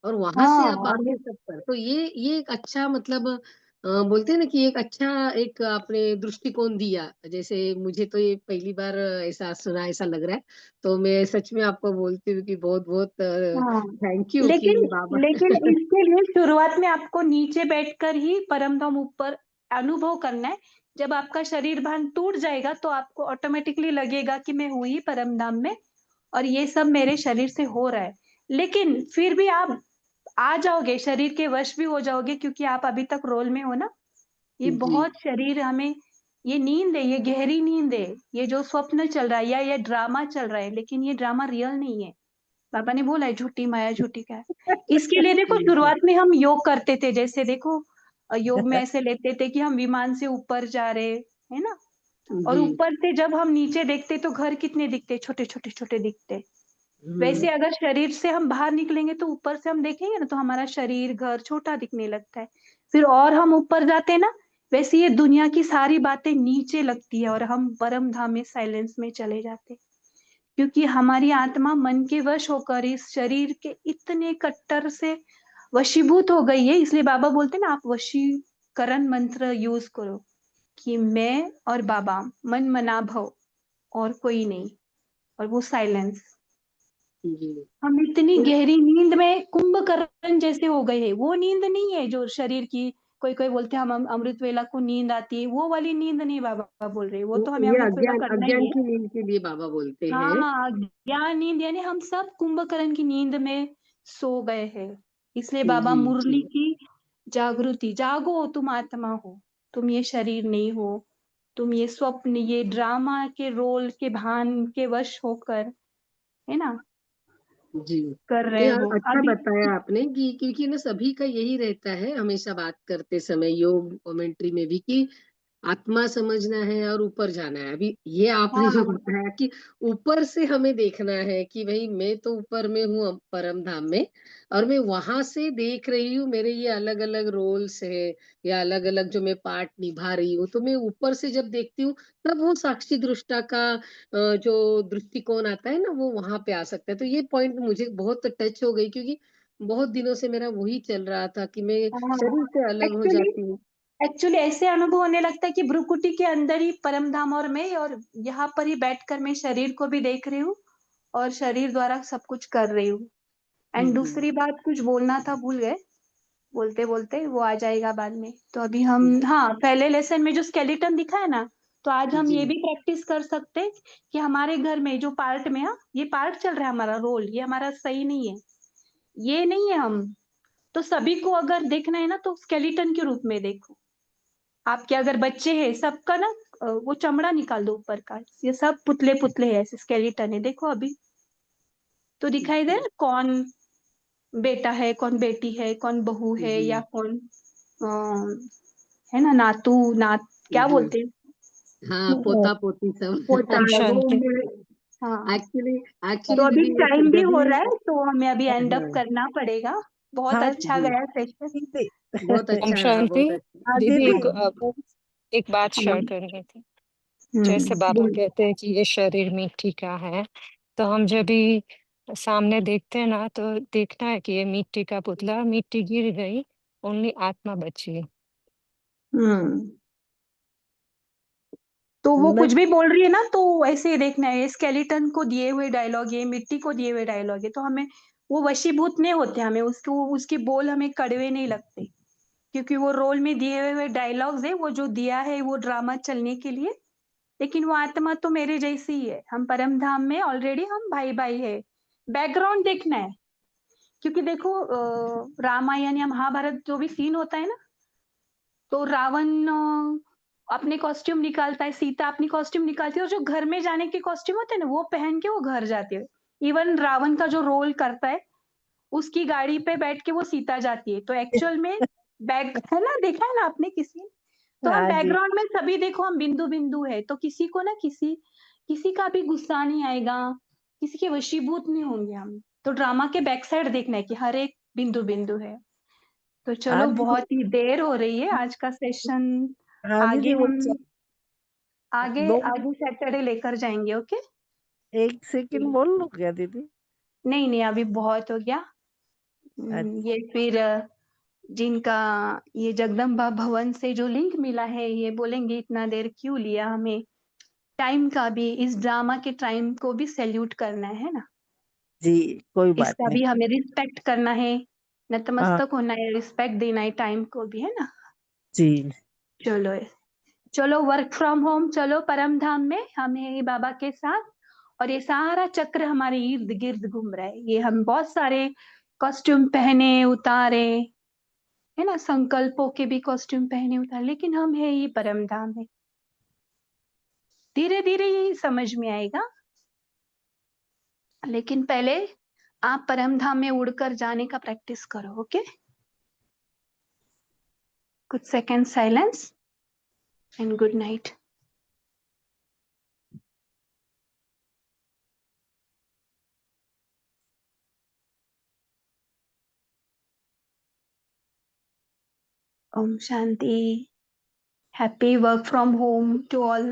और वहां से हाँ, आप और बाकी सब पर, तो ये एक अच्छा मतलब बोलते हैं ना कि एक अच्छा एक आपने दृष्टिकोण दिया। जैसे मुझे तो ये पहली बार ऐसा सुना, ऐसा लग रहा है। तो मैं सच में आपको बोलती हूँ कि बहुत बहुत हाँ, थैंक यू कि लेकिन बाबा। लेकिन इसके लिए शुरुआत में आपको नीचे बैठकर ही परम धाम ऊपर अनुभव करना है। जब आपका शरीर भान टूट जाएगा तो आपको ऑटोमेटिकली लगेगा कि मैं हूं ही परम धाम में, और ये सब मेरे शरीर से हो रहा है। लेकिन फिर भी आप आ जाओगे, शरीर के वश भी हो जाओगे, क्योंकि आप अभी तक रोल में हो ना। ये जी बहुत शरीर हमें, ये नींद है, ये गहरी नींद है। ये जो स्वप्न चल रहा है या ये ड्रामा चल रहा है, लेकिन ये ड्रामा रियल नहीं है। पापा ने बोला है झूठी माया झूठी क्या है। इसके लिए देखो, जी शुरुआत में हम योग करते थे, जैसे देखो योग में ऐसे लेते थे कि हम विमान से ऊपर जा रहे, है ना। और जी। ऊपर से जब हम नीचे देखते तो घर कितने दिखते, छोटे छोटे छोटे दिखते। हम्म। वैसे अगर शरीर से हम बाहर निकलेंगे तो ऊपर से हम देखेंगे ना, तो हमारा शरीर घर छोटा दिखने लगता है। फिर और हम ऊपर जाते हैं ना, वैसे ये दुनिया की सारी बातें नीचे लगती है, और हम परम धाम में, साइलेंस में चले जाते हैं। क्योंकि हमारी आत्मा मन के वश होकर इस शरीर के इतने कट्टर से वशीभूत हो गई है। इसलिए बाबा बोलते हैं ना, आप वशीकरण मंत्र यूज करो, कि मैं और बाबा, मन मना भव, और कोई नहीं, और वो साइलेंस। जी। हम इतनी गहरी नींद में कुंभकर्ण जैसे हो गए हैं। वो नींद नहीं है जो शरीर की, कोई कोई बोलते हैं हम अमृत वेला को नींद आती है, वो वाली नींद नहीं बाबा बोल रहे। वो तो हमें ये अमृत वेला अज्ञान, करना ही अज्ञान है। की नींद के लिए बाबा बोलते हैं। हाँ, ज्ञान नींद, यानी हम सब कुंभकर्ण की नींद में सो गए हैं। इसलिए बाबा जी जी मुरली की जागृति, जागो, तुम आत्मा हो, तुम ये शरीर नहीं हो, तुम ये स्वप्न, ये ड्रामा के रोल के भान के वश होकर, है ना, जी। कर रहे ये हो अच्छा अभी। बताया आपने कि क्योंकि ना सभी का यही रहता है हमेशा बात करते समय, योग कमेंट्री में भी, कि आत्मा समझना है और ऊपर जाना है। अभी ये आपने जो हाँ, बताया कि ऊपर से हमें देखना है कि भाई मैं तो ऊपर में हूँ परम धाम में, और मैं वहां से देख रही हूँ मेरे ये अलग अलग रोल्स है, या अलग अलग जो मैं पार्ट निभा रही हूँ, तो मैं ऊपर से जब देखती हूँ तब वो साक्षी दृष्टा का जो दृष्टिकोण आता है ना, वो वहां पे आ सकता है। तो ये पॉइंट मुझे बहुत टच हो गई, क्योंकि बहुत दिनों से मेरा वही चल रहा था कि मैं हाँ। शरीर से अलग हो एक्चुअली जाती हूँ। एक्चुअली ऐसे अनुभव होने लगता है कि भ्रुकुटी के अंदर ही परम धाम और मैं, और यहाँ पर ही बैठकर मैं शरीर को भी देख रही हूँ, और शरीर द्वारा सब कुछ कर रही हूँ। एंड जी दूसरी बात कुछ बोलना था, भूल गए, बोलते बोलते वो आ जाएगा बाद में। तो अभी हम, हाँ, पहले लेसन में जो स्केलेटन दिखा है ना, तो आज हम जी ये भी प्रैक्टिस कर सकते हैं कि हमारे घर में जो पार्ट में, हाँ, ये पार्ट चल रहा है हमारा रोल, ये हमारा सही नहीं है, ये नहीं है हम। तो सभी को अगर देखना है ना, तो स्केलेटन के रूप में देखो, आपके अगर बच्चे हैं सबका ना वो चमड़ा निकाल दो ऊपर का, ये सब पुतले पुतले है, ऐसे स्केलेटन है, देखो अभी तो दिखाई दे रहा कौन बेटा है, कौन बेटी है, कौन बहू है, या कौन है ना, नातू नात क्या बोलते हैं, हाँ, पोता पोती सब। पोता ओम है वो शांति। हाँ। एक्चुअली तो एक्चुअली अभी दीदी टाइम भी जब हो भी रहा है तो हमें अभी एंड अप हाँ करना पड़ेगा। बहुत हाँ अच्छा जी, गया सेशन। दीदी। बहुत ओम अच्छा रहा, शांति। बहुत अच्छा। हाँ दीदी दीदी। एक बात शेयर हम्म, करनी थी। जैसे बाबा बोलिए। कहते हैं कि ये शरीर मिट्टी का है, तो हम जब भी सामने देखते हैं ना, तो देखना है कि ये मिट्टी का पुतला, मिट्टी गिर गई, ओनली आत्मा बची। हम्म, तो वो मैं कुछ भी बोल रही है ना, तो ऐसे ही देखना है, स्केलेटन को दिए हुए डायलॉग है, मिट्टी को दिए हुए डायलॉग है, तो हमें वो वशीभूत नहीं होते, हमें उसको उसके बोल हमें कड़वे नहीं लगते, क्योंकि वो रोल में दिए हुए डायलॉग्स है, वो जो दिया है वो ड्रामा चलने के लिए। लेकिन वो आत्मा तो मेरे जैसी ही है, हम परम धाम में ऑलरेडी हम भाई भाई है। बैकग्राउंड देखना है, क्योंकि देखो रामायण या महाभारत जो भी सीन होता है ना, तो रावण अपने कॉस्ट्यूम निकालता है, सीता अपनी कॉस्ट्यूम निकालती है, और जो घर में जाने के कॉस्ट्यूम होते हैं ना, वो पहन के वो घर जाती है। इवन रावण का जो रोल करता है, उसकी गाड़ी पे बैठ के वो सीता जाती है, तो एक्चुअल में बैक है ना, देखा है ना आपने किसी। तो हम हाँ जी। बैकग्राउंड में सभी देखो, हम बिंदु बिंदु है, तो किसी को ना किसी किसी का भी गुस्सा नहीं आएगा, किसी के वशीभूत नहीं होंगे हम। तो ड्रामा के बैक साइड देखना है कि हर एक बिंदु बिंदु है। तो हाँ चलो, दीदी। बहुत ही देर हो रही है आज का सेशन। हाँ आगे दीदी, वो हम आगे दो आगे सैटरडे लेकर जाएंगे, ओके। एक सेकंड बोल लो क्या दीदी? नहीं नहीं, अभी बहुत हो गया। अच्छा। ये फिर जिनका ये जगदम्बा भवन से जो लिंक मिला है, ये बोलेंगे इतना देर क्यों लिया, हमें टाइम का भी, इस ड्रामा के टाइम को भी सैल्यूट करना है ना, जी, कोई बात इसका नहीं। भी हमें रिस्पेक्ट करना है, हाँ नतमस्तक होना है, रिस्पेक्ट देना है टाइम को भी, है ना। जी। चलो चलो, वर्क फ्रॉम होम, चलो परम धाम में हम हैं बाबा के साथ, और ये सारा चक्र हमारे इर्द गिर्द घूम रहा है, ये हम बहुत सारे कॉस्ट्यूम पहने उतारे, है ना, संकल्पों के भी कॉस्ट्यूम पहने उतारे, लेकिन हम है ये परम धाम में। धीरे धीरे ये समझ में आएगा, लेकिन पहले आप परम धाम में उड़कर जाने का प्रैक्टिस करो, ओके। कुछ second silence and good night. ओम शांति। Happy work from home to all.